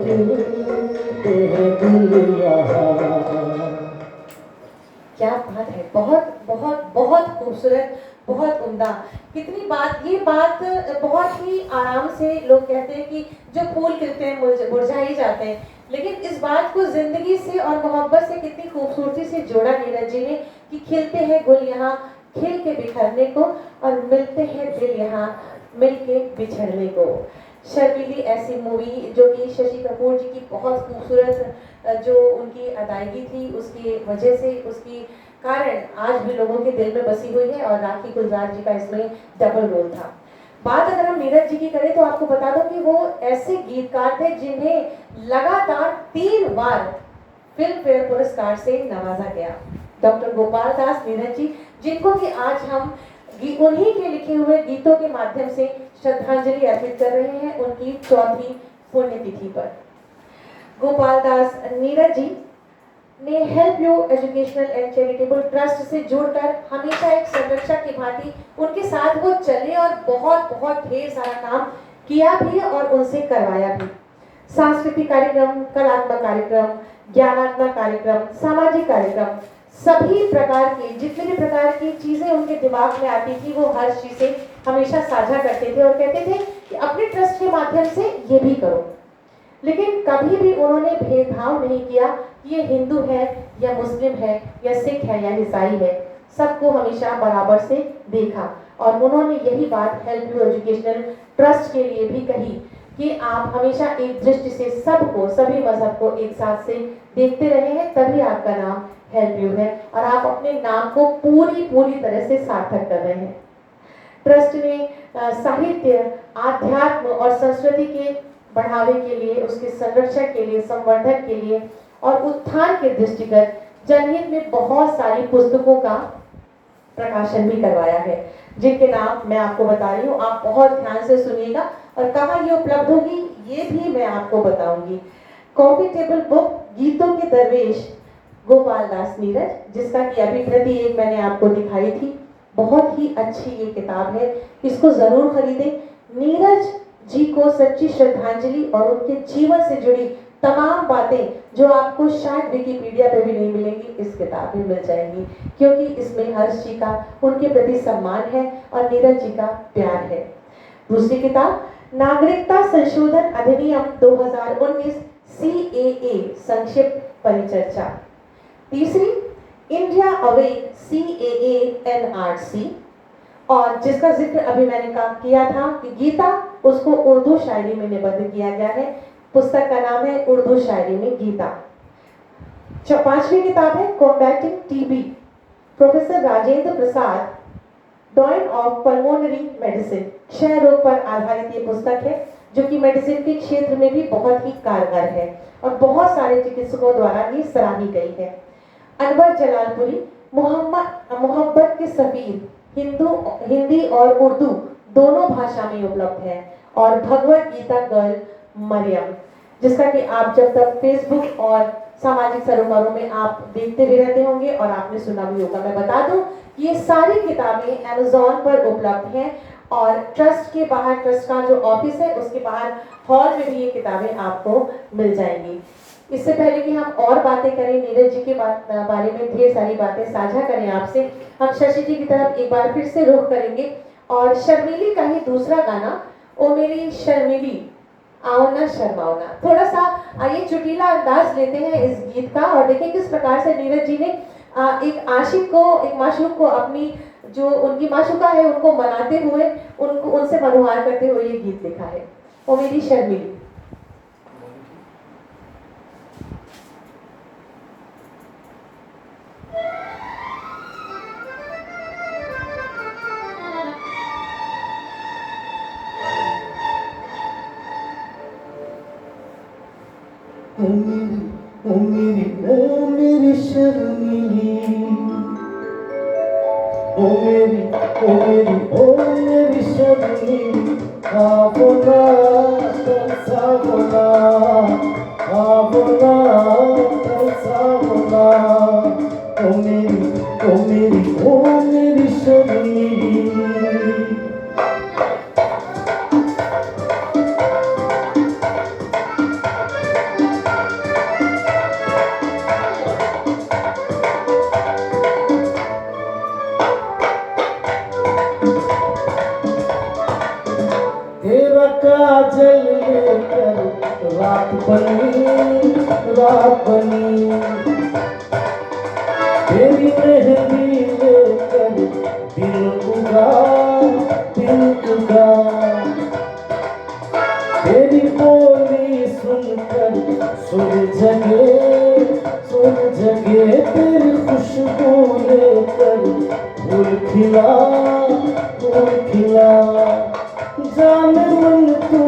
खिलते हैं गुल यहाँ क्या बात है, बहुत बहुत बहुत खूबसूरत, बहुत उम्दा। कितनी बात, ये बात बहुत ही आराम से लोग कहते हैं कि जो फूल खिलते हैं मुरझा ही जाते हैं, लेकिन इस बात को जिंदगी से और मोहब्बत से कितनी खूबसूरती से जोड़ा नीरज जी ने कि खिलते हैं गुल यहाँ खिल के बिखरने को और मिलते हैं दिल यहाँ मिल के बिछड़ने को। शर्मीली ऐसी मूवी जो कि शशि कपूर जी की बहुत खूबसूरत जो उनकी अदायगी थी उसकी वजह से उसकी कारण आज भी लोगों के दिल में बसी हुई है और राखी गुलजार जी का इसमें डबल रोल था। बात अगर हम नीरज जी की करें तो आपको बता दो कि वो ऐसे गीतकार थे जिन्हें लगातार 3 बार फिल्म फेयर पुरस्कार से नवाजा गया। डॉक्टर गोपाल दास नीरज जी, जिनको कि आज हम उन्हीं के लिखे हुए गीतों के माध्यम से श्रद्धांजलि अर्पित कर रहे हैं उनकी 4वीं पुण्यतिथि पर। गोपाल दास नीरज जी ने help you educational and charitable trust से जुड़कर हमेशा एक संरक्षक की भांति उनके साथ वो चले और बहुत बहुत ढेर सारा काम किया भी और उनसे करवाया भी। सांस्कृतिक कार्यक्रम, कलात्मक कार्यक्रम, ज्ञानात्मक कार्यक्रम, सामाजिक कार्यक्रम, सभी प्रकार की जितने भी प्रकार की चीजें उनके दिमाग में आती थी वो हर चीज से हमेशा साझा करते थे और कहते थे कि अपने ट्रस्ट के माध्यम से ये भी करो। लेकिन कभी भी उन्होंने भेदभाव नहीं किया कि ये हिंदू है या मुस्लिम है या सिख है या ईसाई है, सबको हमेशा बराबर से देखा। और उन्होंने यही बात हेल्प यू एजुकेशनल ट्रस्ट के लिए भी कही कि आप हमेशा एक दृष्टि से सबको, सभी मजहब को एक साथ से देखते रहे हैं, तभी आपका नाम हेल्प यू है और आप अपने नाम को पूरी तरह से सार्थक कर रहे हैं। ट्रस्ट ने साहित्य, आध्यात्म और संस्कृति के बढ़ावे के लिए, उसके संरक्षण के लिए, संवर्धन के लिए और उत्थान के दृष्टिगत जनहित में बहुत सारी पुस्तकों का प्रकाशन भी करवाया है, जिनके नाम मैं आपको बता रही हूँ। आप बहुत ध्यान से सुनिएगा और कहाँ ये उपलब्ध होगी ये भी मैं आपको बताऊंगी। कॉफी टेबल बुक गीतों के दरवेश गोपाल दास नीरज, जिसका कि अभी प्रति एक मैंने आपको दिखाई थी। बहुत ही अच्छी ये किताब है, इसको जरूर खरीदें। नीरज जी को सच्ची श्रद्धांजलि और उनके जीवन से जुड़ी तमाम बातें जो आपको शायद विकिपीडिया पे भी नहीं मिलेंगी, इस किताब में मिल जाएंगी, क्योंकि इसमें हर्ष जी का उनके प्रति सम्मान है और नीरज जी का प्यार है। दूसरी किताब नागरिकता संशोधन अधिनियम 2019 CAA संक्षिप्त परिचर्चा। तीसरी इंडिया अवेक CAA NRC, और जिसका जिक्र अभी मैंने किया था कि गीता, उसको उर्दू शायरी में निबद्ध किया गया है। पुस्तक का नाम है उर्दू शायरी में गीता। पांचवी किताब है combating TB, professor Rajendra Prasad, डॉइन of pulmonary medicine, क्षय रोग पर आधारित ये पुस्तक है, जो कि मेडिसिन के क्षेत्र में भी बहुत ही कारगर है और बहुत सारे चिकित्सकों द्वारा ये सराही गई है। अनवर जलालपुरी, मोहब्बत के सफीर, हिंदी और उर्दू दोनों भाषा में उपलब्ध है। और भगवत गीता गर्ल मरियम, जिसका कि आप जब तक फेसबुक और सामाजिक सरोकारों में आप देखते भी रहते होंगे और आपने सुना भी होगा। मैं बता दूं ये सारी किताबें अमेज़न पर उपलब्ध हैं और ट्रस्ट के बाहर, ट्रस्ट का जो ऑफिस है उसके बाहर हॉल में भी ये किताबें आपको मिल जाएंगी। इससे पहले कि हम और बातें करें, नीरज जी के बारे में ढेर सारी बातें साझा करें आपसे, हम शशि जी की तरफ एक बार फिर से रुख करेंगे और शर्मीली का ही दूसरा गाना ओ मेरी शर्मीली आओ ना शर्माओ ना, थोड़ा सा आइए चुटीला अंदाज लेते हैं इस गीत का और देखें किस प्रकार से नीरज जी ने एक आशिक को, एक माशूक को, अपनी जो उनकी माशूका है उनको मनाते हुए, उनको उनसे मनुहार करते हुए ये गीत लिखा है, ओ मेरी शर्मीली। ओ मेरी शर्मीली, ओ मेरी शर्मीली, आओ ना तरसाओ ना, आओ ना तरसाओ ना, ओ मेरी शर्मीली। तेरा काजल लेकर रात बनी, तेरी मेहंदी लेकर दिल उगा, तेरी बोली सुनकर सुन जगे, तेरी खुशबू लेकर फूल खिला, जाने मन तू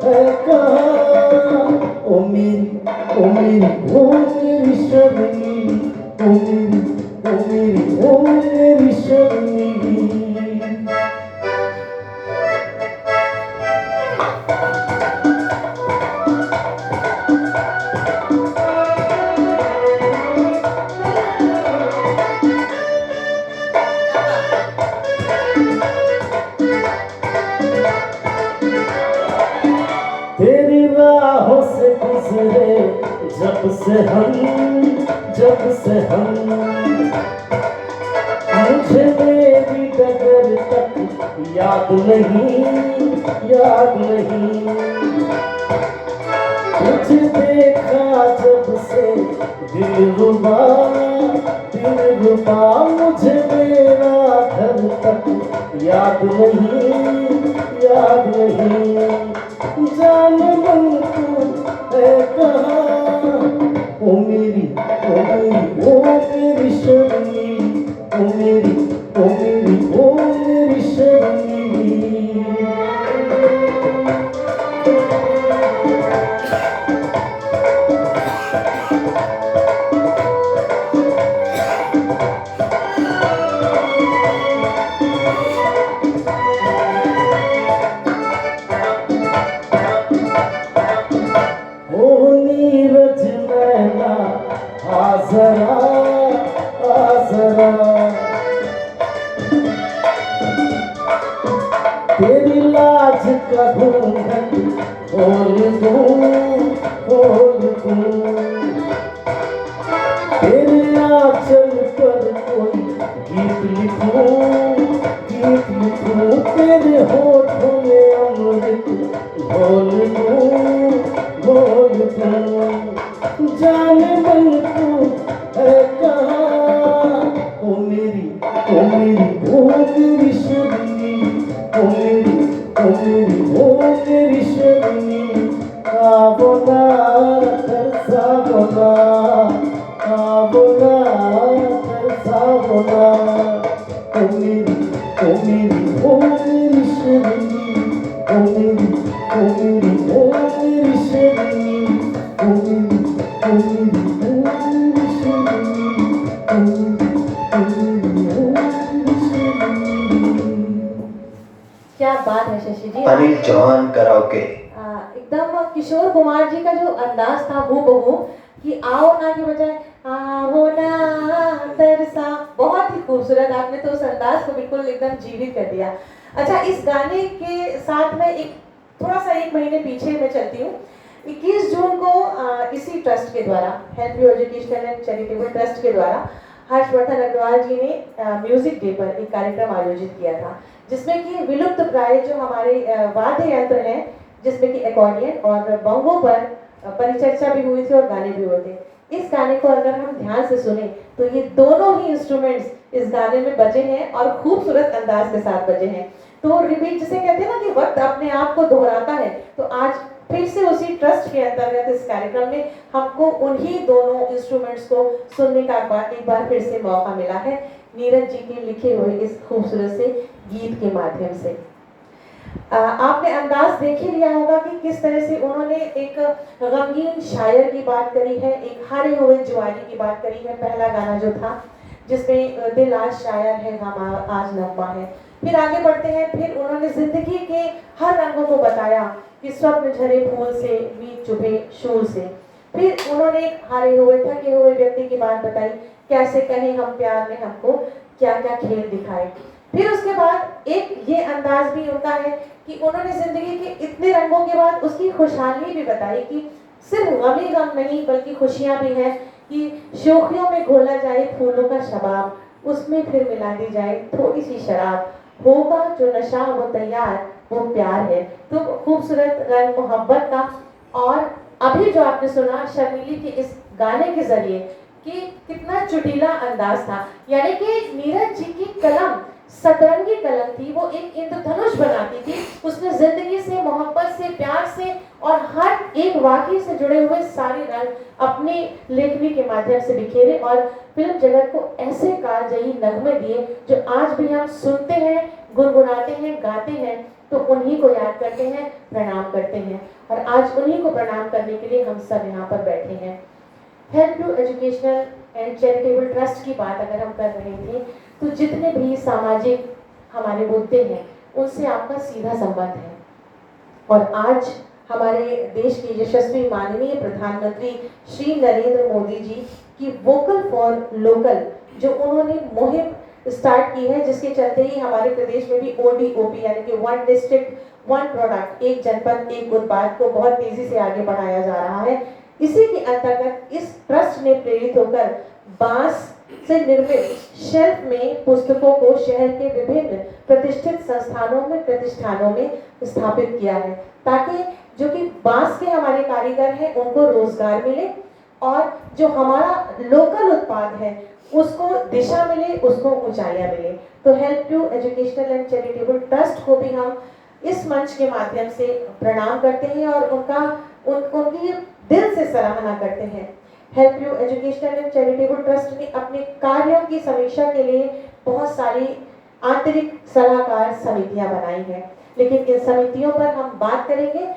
है कहाँ, ओ मेरी शर्मीली, ओ मेरी शर्मीली। तेरी राहों से गुजरे जब से हम मुझे मेरी डगर तक याद नहीं, तुझे देखा जब से दिल रुबा, मुझे मेरा घर तक याद नहीं, जान मन तू है कहाँ, ओ मेरी शर्मीली, ओ मेरी शर्मीली। का घूंघट खोल दूं, खोल दूं। तेरे आंचल पर कोई गीत लिखूं, गीत लिखूं। तेरे होठों में अमृत घोल दूं, घोल दूं। जाने मन तू है कहाँ, ओ मेरी, ओ मेरी, ओ मेरी शबनी, ओ मेरी, ओ मेरी, ओ मेरी शबनी। आवो ना तरसावो ना, आवो ना तरसावो ना। ओ मेरी, ओ मेरी, ओ मेरी शबनी, ओ मेरी, ओ मेरी, ओ मेरी शबनी। ओ मेरी, ओ मेरी, ओ मेरी शबनी, ओ मेरी, ओ मेरी, ओ मेरी शबनी। क्या बात है शशि जी। अनिल चौहान कराओके। एकदम किशोर कुमार जी का जो अंदाज था वो बहू कि आओ ना की बजाय आओ ना तरसा, बहुत ही खूबसूरत। आपने तो उस अंदाज को बिल्कुल एकदम जीवित कर दिया। अच्छा, इस गाने के साथ में एक थोड़ा सा 1 महीने पीछे मैं चलती हूँ। 21 जून को इसी ट्रस्ट के द्वारा, help you educational and charitable trust के द्वारा हर्षवर्धन अग्रवाल जी ने म्यूजिक डे पर एक कार्यक्रम आयोजित किया था, जिसमें कि विलुप्त प्राय जो हमारे वाद्य यंत्र हैं, जिसमें कि एकॉर्डियन और बंगों पर परिचर्चा भी हुई थी और गाने भी हुए थे। इस गाने को अगर हम ध्यान से सुने तो ये दोनों ही इंस्ट्रूमेंट्स इस गाने में बजे हैं और खूबसूरत अंदाज के साथ बजे हैं। तो रिपीट जिसे कहते हैं ना कि वक्त अपने आप को दोहराता है, तो आज फिर से उसी ट्रस्ट के अंतर्गत इस कार्यक्रम में हमको उन्हीं दोनों इंस्ट्रूमेंट्स को सुनने का एक बार फिर से मौका मिला है, नीरज जी के लिखे हुए इस खूबसूरत से गीत के माध्यम से। आपने अंदाज देख ही लिया होगा कि किस तरह से उन्होंने एक गमगीन शायर की बात करी है, एक हारे हुए जुआरी की बात करी है, पहला गाना जो था जिसमें दिल आज शायर है गम आज नगमा है। फिर आगे बढ़ते हैं, फिर उन्होंने जिंदगी के हर रंगों को बताया कि स्वप्न झरे फूल से, बीच चुभे शूल से। फिर उन्होंने एक हारे हुए थके हुए व्यक्ति की बात बताई, कैसे कहें हम प्यार ने हमको क्या क्या खेल दिखाए। फिर उसके बाद एक ये अंदाज भी उनका है कि उन्होंने जिंदगी के इतने रंगों के बाद उसकी खुशहाली भी बताई कि सिर्फ गम ही गम नहीं बल्कि खुशियां भी हैं, कि शोखियों में घोला जाए फूलों का शबाब, उसमें फिर मिला दी जाए थोड़ी सी शराब, होगा जो नशा वो तैयार वो प्यार है। तो खूबसूरत रंग मोहब्बत का। और अभी जो आपने सुना शर्मिली के इस गाने के जरिए कि कितना चुटीला अंदाज था, यानी कि नीरज जी की कलम सतरंगी कलम थी, वो एक इंद्रधनुष बनाती थी। उसने जिंदगी से, मोहब्बत से, प्यार से और हर एक वाकई से जुड़े हुए सारे रंग अपनी लेखनी के माध्यम से बिखेरे और फिल्म जगत को ऐसे कालजयी नगमे दिए जो आज भी हम सुनते हैं, गुनगुनाते हैं, गाते हैं तो उन्हीं को याद करते हैं, प्रणाम करते हैं। और आज उन्हीं को प्रणाम करने के लिए हम सब यहाँ पर बैठे हैं। Help you educational and charitable trust की बात अगर हम कर रहे थे, तो जितने भी सामाजिक हमारे मुद्दे हैं उनसे आपका सीधा संबंध है। और आज हमारे देश के यशस्वी माननीय प्रधानमंत्री श्री नरेंद्र मोदी जी की वोकल फॉर लोकल जो उन्होंने मुहिम स्टार्ट की है, जिसके चलते ही हमारे प्रदेश में भी ODOP यानी कि वन डिस्ट्रिक्ट वन प्रोडक्ट, एक जनपद एक उत्पाद को बहुत तेजी से आगे बढ़ाया जा रहा है। इसी के अंतर्गत इस ट्रस्ट ने प्रेरित होकर बांस से निर्मित शेल्फ में पुस्तकों को शहर के विभिन्न प्रतिष्ठित संस्थानों में, प्रतिष्ठानों में स्थापित किया है, ताकि जो कि बांस के हमारे कारीगर हैं उनको रोजगार मिले और जो हमारा लोकल उत्पाद है उसको दिशा मिले, उसको ऊंचाइयां मिले। तो help you educational and charitable trust को भी हम इस मंच के माध्यम से प्रणाम करते हैं और उनकी दिल से सराहना करते हैं। Help you educational and charitable trust ने अपने कार्यों की समीक्षा के लिए बहुत सारी आंतरिक सलाहकार समितियां बनाई हैं, लेकिन इन समितियों पर हम बात करेंगे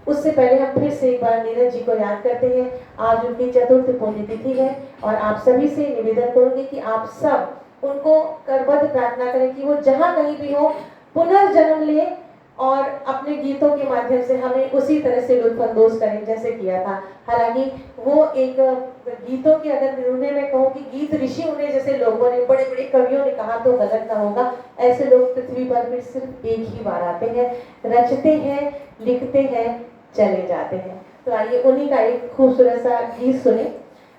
उससे पहले हम फिर से एक बार नीरज जी को याद करते हैं। आज उनकी चतुर्थ पुण्यतिथि है और आप सभी से निवेदन करूंगी कि आप सब उनको करबद्ध प्रार्थना करें कि वो जहाँ कहीं भी हो पुनर्जन्म ले और अपने गीतों के माध्यम से हमें उसी तरह से लुत्फानंदोज करें जैसे किया था। हालांकि वो एक गीतों के, अगर उन्हें मैं कहूँ कि गीत ऋषि उन्हें जैसे लोगों ने, बड़े बड़े कवियों ने कहा तो गलत ना होगा। ऐसे लोग पृथ्वी पर फिर सिर्फ एक ही बार आते हैं, रचते हैं, लिखते हैं, चले जाते हैं। तो आइए उन्हीं का एक खूबसूरत सा गीत सुने।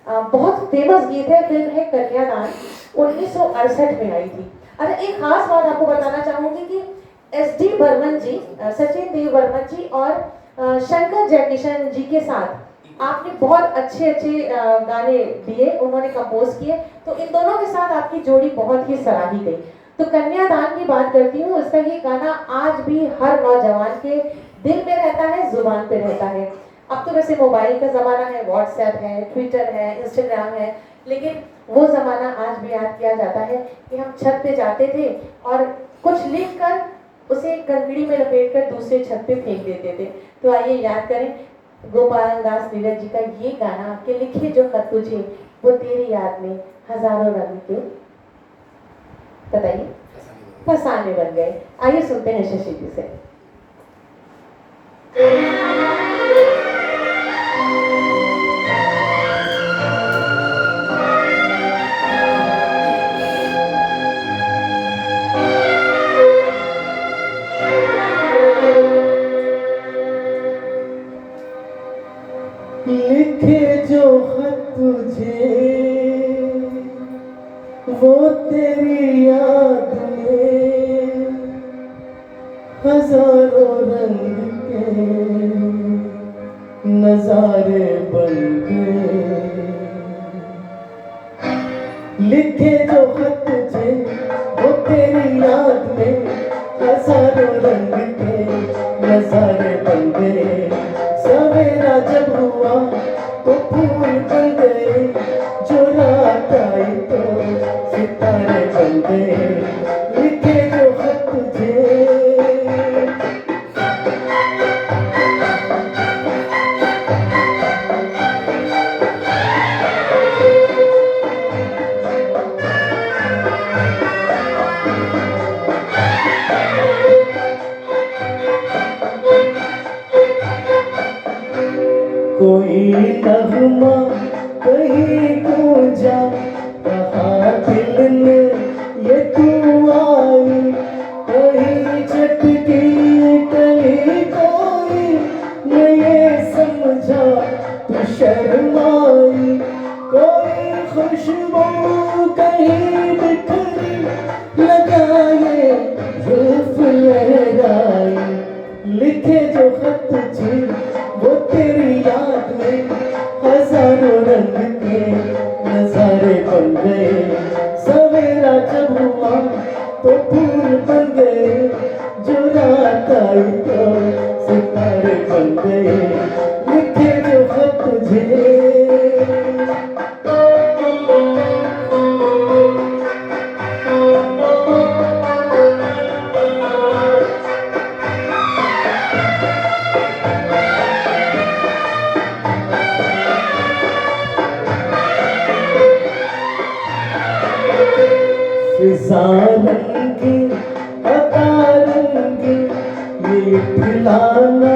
बहुत फेमस गीत है, फिल्म है कन्यादान, 1968 में आई थी। अच्छा, एक खास बात आपको बताना चाहूंगी कि एस.डी. बर्मन जी, सचिन देव बर्मन जी और शंकर जयकिशन जी के साथ आपने बहुत अच्छे अच्छे गाने दिए, उन्होंने कंपोज किए। तो इन दोनों के साथ आपकी जोड़ी बहुत ही सराही गई। तो कन्यादान की बात करती हूँ, इसका ये गाना आज भी हर नौजवान के दिल में रहता है, जुबान पे रहता है। अब तो वैसे मोबाइल का ज़माना है, व्हाट्सएप है, ट्विटर है, इंस्टाग्राम है, लेकिन वो ज़माना आज भी याद किया जाता है कि हम छत पे जाते थे और कुछ लिख कर उसे कंकड़ी में लपेट कर दूसरे छत पे फेंक देते थे। तो आइए याद करें गोपाल दास नीरज जी का ये गाना कि लिखे जो खत तुझे वो तेरी याद में हजारों रंग के, बताइए, फसाने बन गए। आइए सुनते हैं शशि जी से। लिखे जो खत तुझे वो तेरी याद में हजारों रंग के नजारे बन गए। लिखे जो खत तुझे वो तेरी याद में हजारों रंग के नजारे बन गए। सवेरा जब हुआ तो फूल बन गए, जो रात आई तो सितारे बन गए। लिखे जो खत तुझे कोई नगमा कहीं गूंजा, कहाँ दिल ने ये तू आई। कहीं चटकी कहीं कोई मैं ये समझा तू शर्माई। कोई खुशबू कहीं बिखरी लगाए जुल्फ लहराई। लिखे जो खत तुझे वो तेरी याद में हजारों रंग के नजारे बन गए। सवेरा जब हुआ तो फूल बन गए, जो रात आई तो सितारे बन गए। लिखे जो खत तुझे फिजा रंगी अता रंगी, ये खिलाना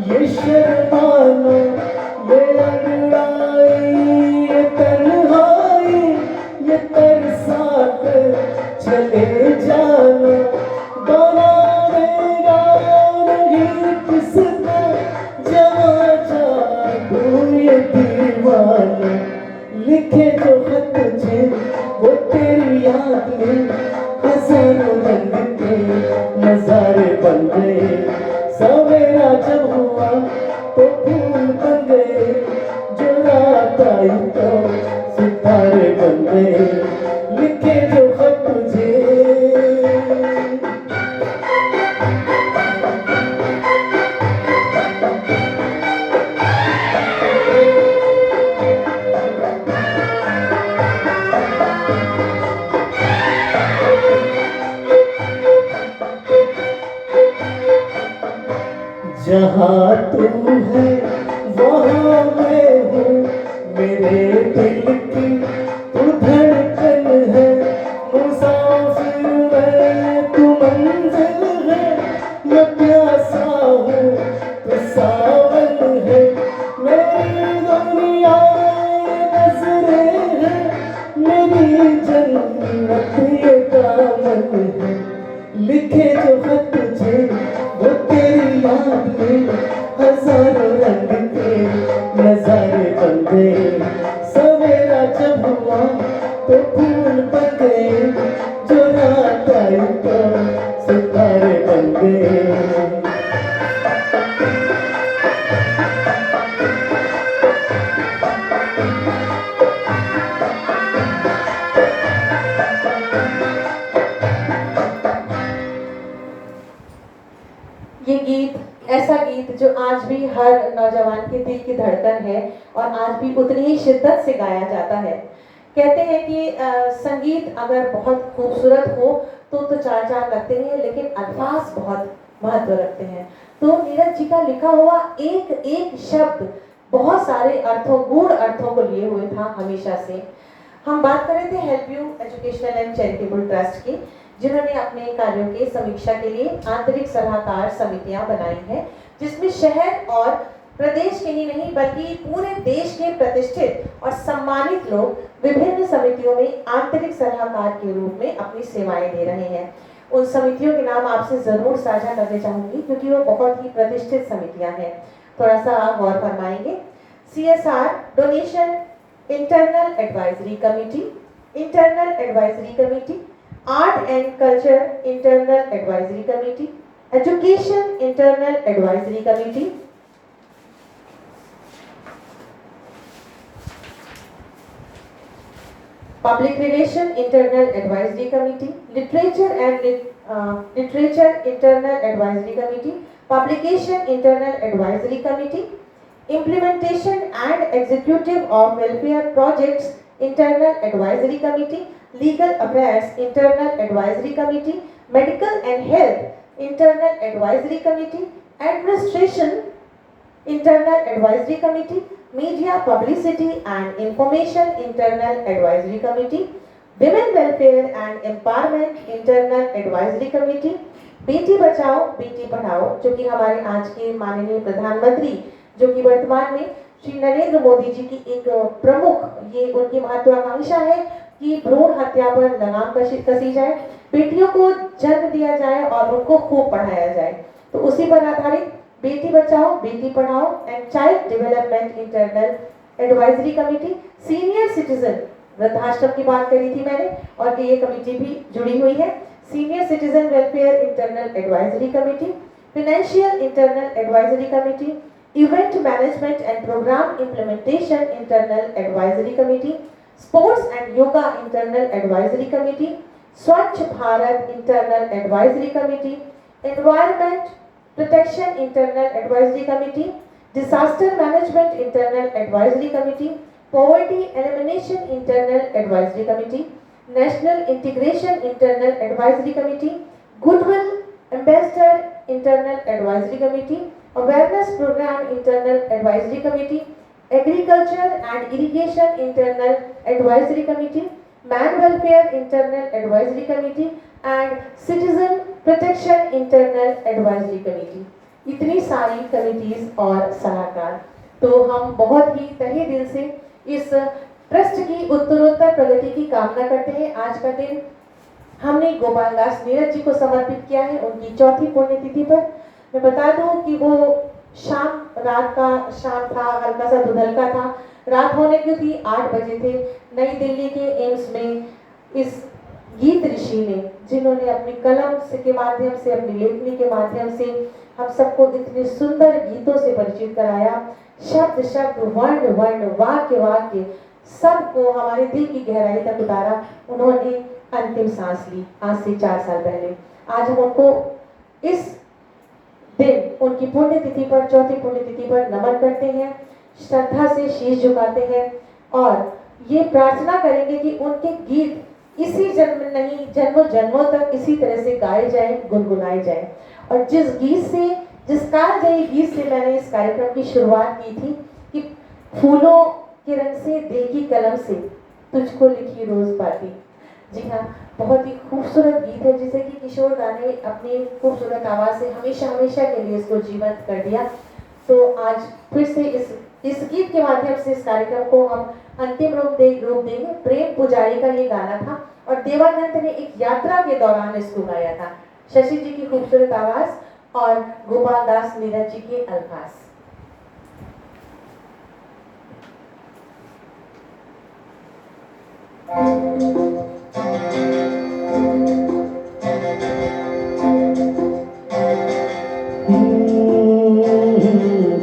ये शर्माना, ये अंगड़ाई ये तन्हाई, ये तरसा कर चले जाना। बना देगा नहीं किसका जहाँ जादू ये दीवाना। लिखे जो खत तुझे वो तेरी याद में हजारों रंग के नजारे बन गए। सवेरा जब हुआ तो फूल बन गए, जो रात आई तो सितारे बन गए। लिखे जो खत तुझे जहाँ तू है वहाँ मैं हूँ, मेरे दिल की तू धड़कन है। मुसाफिर मैं तू मंजिल है, मैं प्यार दामन है, लिखे जो खत तुझे वो तेरी याद में, हजारों रंग के नजारे बन गए। सवेरा जब हुआ तो फूल बन गए, जो रात आई तो सितारे बन गए। ये गीत ऐसा गीत जो आज भी हर नौजवान के दिल की धड़कन है और आज भी उतनी ही शिद्दत से गाया जाता है। कहते हैं कि संगीत अगर बहुत खूबसूरत हो तो चार चांद लगते हैं, लेकिन अल्फाज बहुत महत्व रखते हैं। तो नीरज जी का लिखा हुआ एक एक शब्द बहुत सारे अर्थों, गूढ़ अर्थों को लिए हुए था हमेशा से। हम बात कर रहे थे help you educational and charitable trust की, जिन्होंने अपने कार्यों की समीक्षा के लिए आंतरिक सलाहकार समितियां बनाई हैं, जिसमें शहर और प्रदेश के ही नहीं बल्कि पूरे देश के प्रतिष्ठित और सम्मानित लोग विभिन्न समितियों में आंतरिक सलाहकार के रूप में अपनी सेवाएं दे रहे हैं। उन समितियों के नाम आपसे जरूर साझा करने चाहूंगी क्योंकि वो बहुत ही प्रतिष्ठित समितियां हैं। थोड़ा सा आप गौर फरमाएंगे। CSR donation internal advisory committee, internal advisory committee, art and culture internal advisory committee, education internal advisory committee, public relation internal advisory committee, literature internal advisory committee, publication internal advisory committee, implementation and executive of welfare projects internal advisory committee, legal affairs internal advisory committee, medical and health internal advisory committee, administration internal advisory committee, media publicity and information internal advisory committee, women welfare and empowerment internal advisory committee, Beti Bachao Beti Padhao, जो कि हमारे आज के माननीय प्रधानमंत्री, जो कि वर्तमान में श्री नरेंद्र मोदी जी की एक प्रमुख, ये उनकी महत्वाकांक्षा है कि भ्रूण हत्या पर लगाम कसी जाए, बेटियों को जन्म दिया जाए और उनको खूब पढ़ाया जाए। तो उसी पर आधारित Beti Bachao Beti Padhao and child development internal advisory committee, senior citizen, वृद्धाश्रम की बात करी थी मैंने और ये कमेटी भी जुड़ी हुई है, senior citizen welfare internal advisory committee, financial internal advisory committee, Event Management and Program Implementation Internal Advisory Committee, Sports and Yoga Internal Advisory Committee, Swachh Bharat Internal Advisory Committee, Environment Protection Internal Advisory Committee, Disaster Management Internal Advisory Committee, Poverty Elimination Internal Advisory Committee, National Integration Internal Advisory Committee, Goodwill Ambassador Internal Advisory Committee, Awareness Program Internal Advisory Committee, Agriculture and Irrigation Internal Advisory Committee, Man Welfare Internal Advisory Committee and Citizen Protection Internal Advisory Committee। इतनी सारी committees और सलाहकार, तो हम बहुत ही तहे दिल से इस ट्रस्ट की उत्तरोत्तर प्रगति की कामना करते हैं। आज का दिन हमने गोपाल दास नीरज जी को समर्पित किया है उनकी चौथी पुण्यतिथि पर। मैं बता दूं कि वो रात का शाम था, हल्का सा धुंधलका था। रात होने क्यों थी, 8 बजे थे। नई दिल्ली के एम्स में इस गीत ऋषि ने, जिन्होंने अपनी कलम से के माध्यम से, अपनी लेखनी के माध्यम से हम सबको इतने सुंदर गीतों से परिचित कराया, शब्द शब्द, वर्ण वर्ण, वाक्य वाक्य, सबको हमारे दिल की गहराई तक उतारा। उन्होंने अंतिम सांस ली आज से 4 साल पहले। आज हम उनको इस दिन, उनकी पुण्यतिथि पर, चौथी पुण्यतिथि पर नमन करते हैं, श्रद्धा से शीश झुकाते हैं और ये प्रार्थना करेंगे कि उनके गीत इसी जन्म नहीं, जन्मों जन्मों तक इसी तरह से गाए जाएं, गुनगुनाए जाएं। और जिस कालजयी गीत से मैंने इस कार्यक्रम की शुरुआत की थी कि फूलों के रंग से, दिल की कलम से तुझको लिखी रोज पाती। जी हाँ, बहुत ही खूबसूरत गीत है जिसे कि किशोर दा ने अपनी खूबसूरत आवाज़ से हमेशा हमेशा के लिए इसको जीवंत कर दिया। तो आज फिर से इस गीत के माध्यम से इस कार्यक्रम को हम अंतिम रूप देंगे। प्रेम पुजारी का ये गाना था और देवानंद ने एक यात्रा के दौरान इसको गाया था। शशि जी की खूबसूरत आवाज और गोपाल दास नीरज जी के अल्फाज।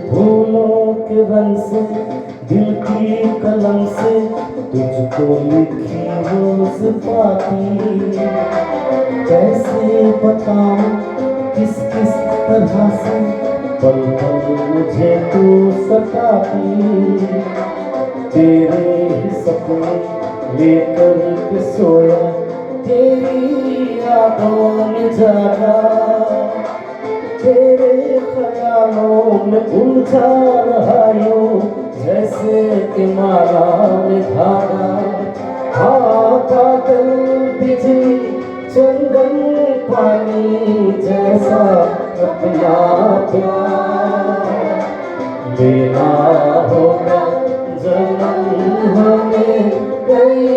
फूलों के रंग से दिल की कलम से तुझको लिखी रोज पाती, कैसे बताऊं किस किस तरह से पल पल मुझे तू सताती। तेरे ही सपने लेकर के सोया, तेरी यादों में जागा, तेरे ख्यालों में उलझा रहा यूं जैसे कि माला में धागा। हाँ बादल बिजली चंदन पानी जैसा अपना प्यार लेना होगा जन्म हमें कई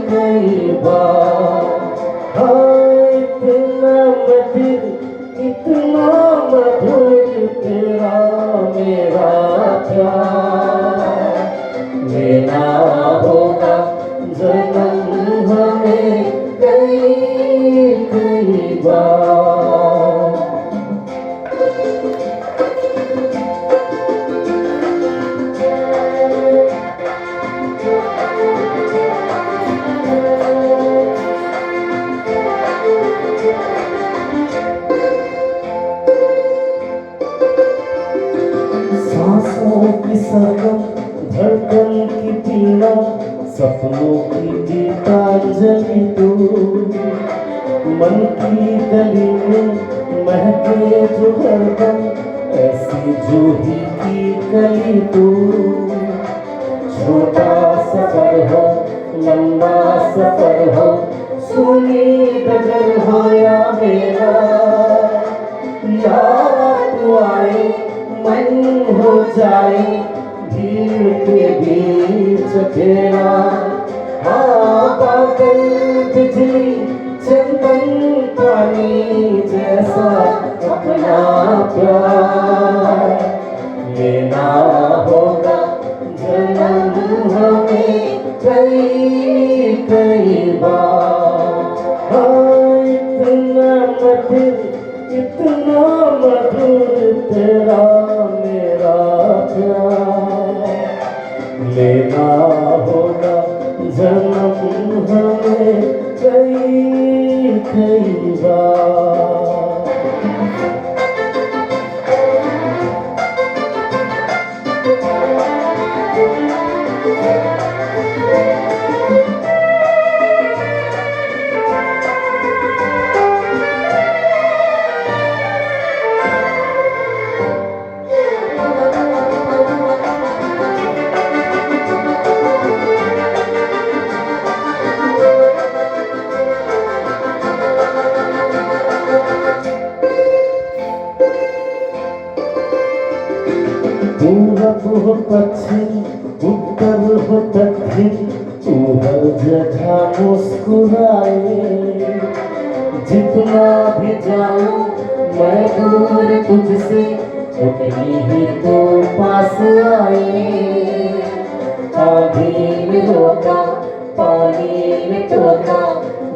कई बार। हाँ इतना मधुर इतना मधुर तेरा मेरा प्यार लेना होगा जन्म हमें कई कई बार। सांसों की सरगम धड़कन की पीना सपनों की गीतांजलि तू, मन की गली में महके जो हरदम ऐसी जूही की कली तू। छोटा सफर हो लंबा सफर हो सुनी डगर हो या मेरा, याद आए मन हो जाए भीड़ के बीच तेरा। हाँ बादल बिजली चंदन पानी जैसा अपना प्यार लेना होगा जन्म हमें कई कई बार। हाँ इतना मधुर तेरा मेरा प्यार लेना होगा जन्म हमें कई कई बार। पूरब हो पश्चिम उत्तर हो दक्षिण तू हर जगह मुस्कुराए। जितना भी जाऊं मैं दूर तुझसे उतनी ही तो पास आए। आंधी में रोका पानी में टोका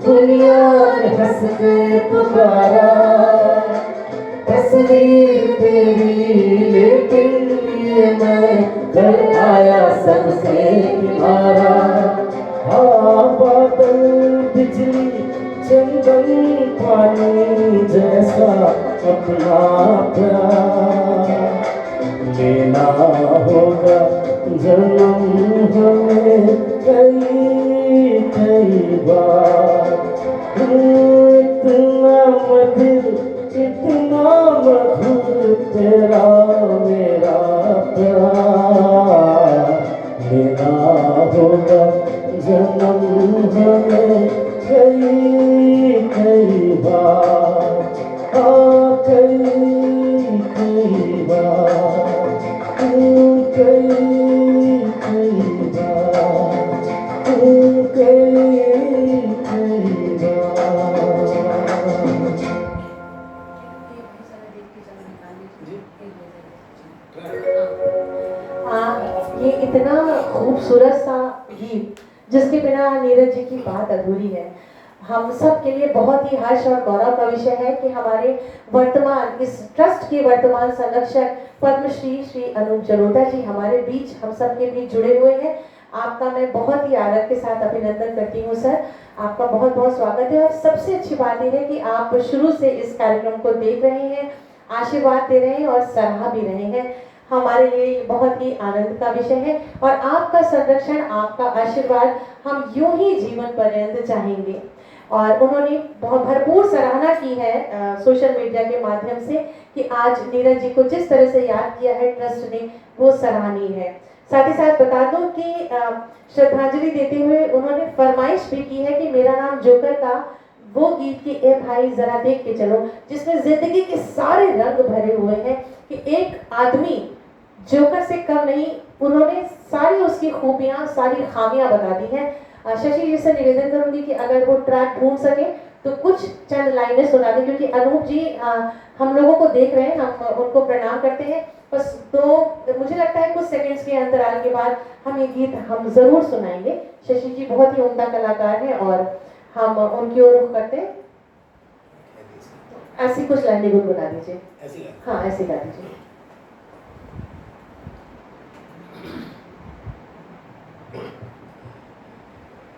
दुनिया ने हंस के पुकारा। तस्वीर तेरी लेकिन ये मैं घर आया सबसे किनारा। हाँ बादल बिजली चंदन पानी जैसा अपना प्यार लेना होगा जन्म हमें कई कई बार। इतना मधुर तेरा मेरा प्यार लेना होगा जन्म हमें कई कई बार। हाँ कई कई बार। कई बार, कई ये इतना खूबसूरत सा गीत जिसके बिना नीरज जी की बात अधूरी है। हम सब के लिए बहुत ही हर्ष और गौरव का विषय है कि हमारे वर्तमान इस ट्रस्ट के वर्तमान संरक्षक पद्मश्री श्री अनूप जलोटा जी हमारे बीच हम सब के बीच जुड़े हुए हैं। आपका मैं बहुत ही आदर के साथ अभिनंदन करती हूँ सर। आपका बहुत बहुत स्वागत है। और सबसे अच्छी बात यह है कि आप शुरू से इस कार्यक्रम को देख रहे हैं, आशीर्वाद दे रहे हैं और सराहा भी रहे हैं। हमारे लिए ये बहुत ही आनंद का विषय है और आपका संरक्षण, आपका आशीर्वाद हम यूं ही जीवन पर्यंत चाहेंगे। और उन्होंने बहुत भरपूर सराहना की है सोशल मीडिया के माध्यम से कि आज नीरज जी को जिस तरह से याद किया है ट्रस्ट ने, वो सराहनीय है। साथ ही साथ बता दूं कि श्रद्धांजलि देते हुए उन्होंने फरमाइश भी की है कि मेरा नाम जोकर का वो गीत की ए भाई जरा देख के चलो, जिसमें जिंदगी के सारे रंग भरे हुए हैं कि एक आदमी जोकर से कम नहीं, उन्होंने सारी उसकी खूबियां, सारी खामियां बता दी हैं। शशि जी से निवेदन करूंगी कि अगर वो ट्रैक ढूंढ सके तो कुछ चंद लाइनें सुना दें, क्योंकि अनूप जी हम लोगों को देख रहे हैं, हम उनको प्रणाम करते हैं बस। तो मुझे लगता है कुछ सेकंड्स के अंतराल के बाद हम ये गीत हम जरूर सुनाएंगे। शशि जी बहुत ही उम्दा कलाकार हैं और हम उनकी ओर रुख करते हैं। ऐसी कुछ लाइनें गुनगुना दीजिए। हाँ, ऐसी गा दीजिए।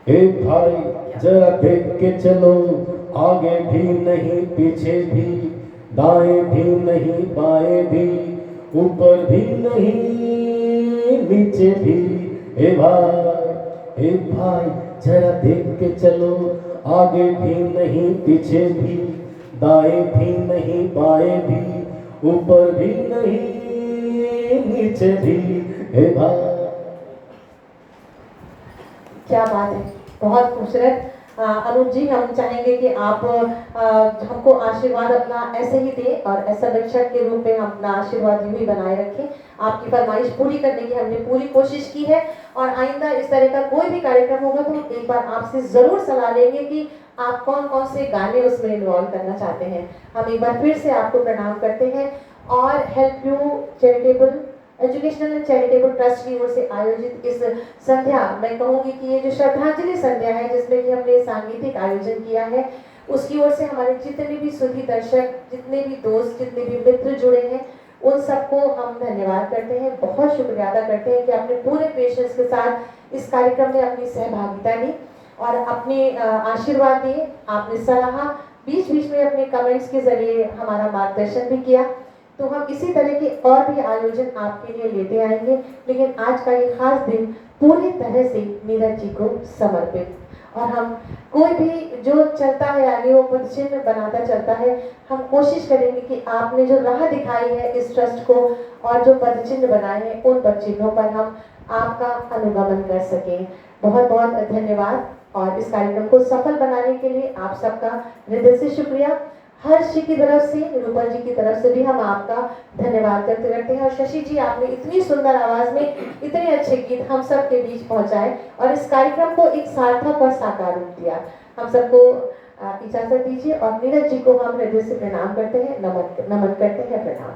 ए भाई जरा देख के चलो, आगे भी नहीं पीछे भी, दाएं भी नहीं बाएं भी, ऊपर भी नहीं नीचे भी। ए भाई जरा देख के चलो, आगे भी नहीं पीछे भी, दाएं भी नहीं बाएं भी, ऊपर भी नहीं नीचे भी। ए भाई क्या बात है, बहुत खूबसूरत। अनूप जी, हम चाहेंगे कि आप हमको आशीर्वाद अपना ऐसे ही दें और संरक्षक के रूप में हम अपना आशीर्वाद यूं ही बनाए रखें। आपकी फरमाइश पूरी करने की हमने पूरी कोशिश की है और आइंदा इस तरह का कोई भी कार्यक्रम होगा तो हम एक बार आपसे जरूर सलाह लेंगे कि आप कौन कौन से गाने उसमें इन्वॉल्व करना चाहते हैं। हम एक बार फिर से आपको प्रणाम करते हैं और help you charitable educational and charitable trust की ओर से आयोजित इस संध्या, मैं कहूँगी कि ये जो श्रद्धांजलि संध्या है जिसमें कि हमने सांगीतिक आयोजन किया है, उसकी ओर से हमारे जितने भी सुधी दर्शक, जितने भी दोस्त, जितने भी मित्र जुड़े हैं, उन सबको हम धन्यवाद करते हैं, बहुत शुक्रिया अदा करते हैं कि आपने पूरे पेशेंस के साथ इस कार्यक्रम में अपनी सहभागिता ली और अपने आशीर्वाद दिए, आपने सराहा, बीच बीच में अपने कमेंट्स के जरिए हमारा मार्गदर्शन भी किया। तो हम इसी तरह के और भी आयोजन आपके लिए लेते आएंगे, लेकिन आज का ये खास दिन पूरी तरह से नीरज जी को समर्पित। और हम कोई भी जो चलता है आगे वो पदचिन्ह बनाता चलता है। हम कोशिश करेंगे कि आपने जो राह दिखाई है इस ट्रस्ट को और जो पदचिन्ह बनाए हैं उन पदचिन्हों पर हम आपका अनुगमन कर सकें। बहुत बहुत धन्यवाद और इस कार्यक्रम को सफल बनाने के लिए आप सबका हृदय से शुक्रिया। हर्ष जी की तरफ से, रूपल जी की तरफ से भी हम आपका धन्यवाद करते रहते हैं। और शशि जी, आपने इतनी सुंदर आवाज में इतने अच्छे गीत हम सब के बीच पहुंचाए और इस कार्यक्रम को एक सार्थक और साकार रूप दिया। हम सबको इजाजत दीजिए और नीरज जी को हम हृदय से प्रणाम करते हैं, नमन करते हैं, प्रणाम।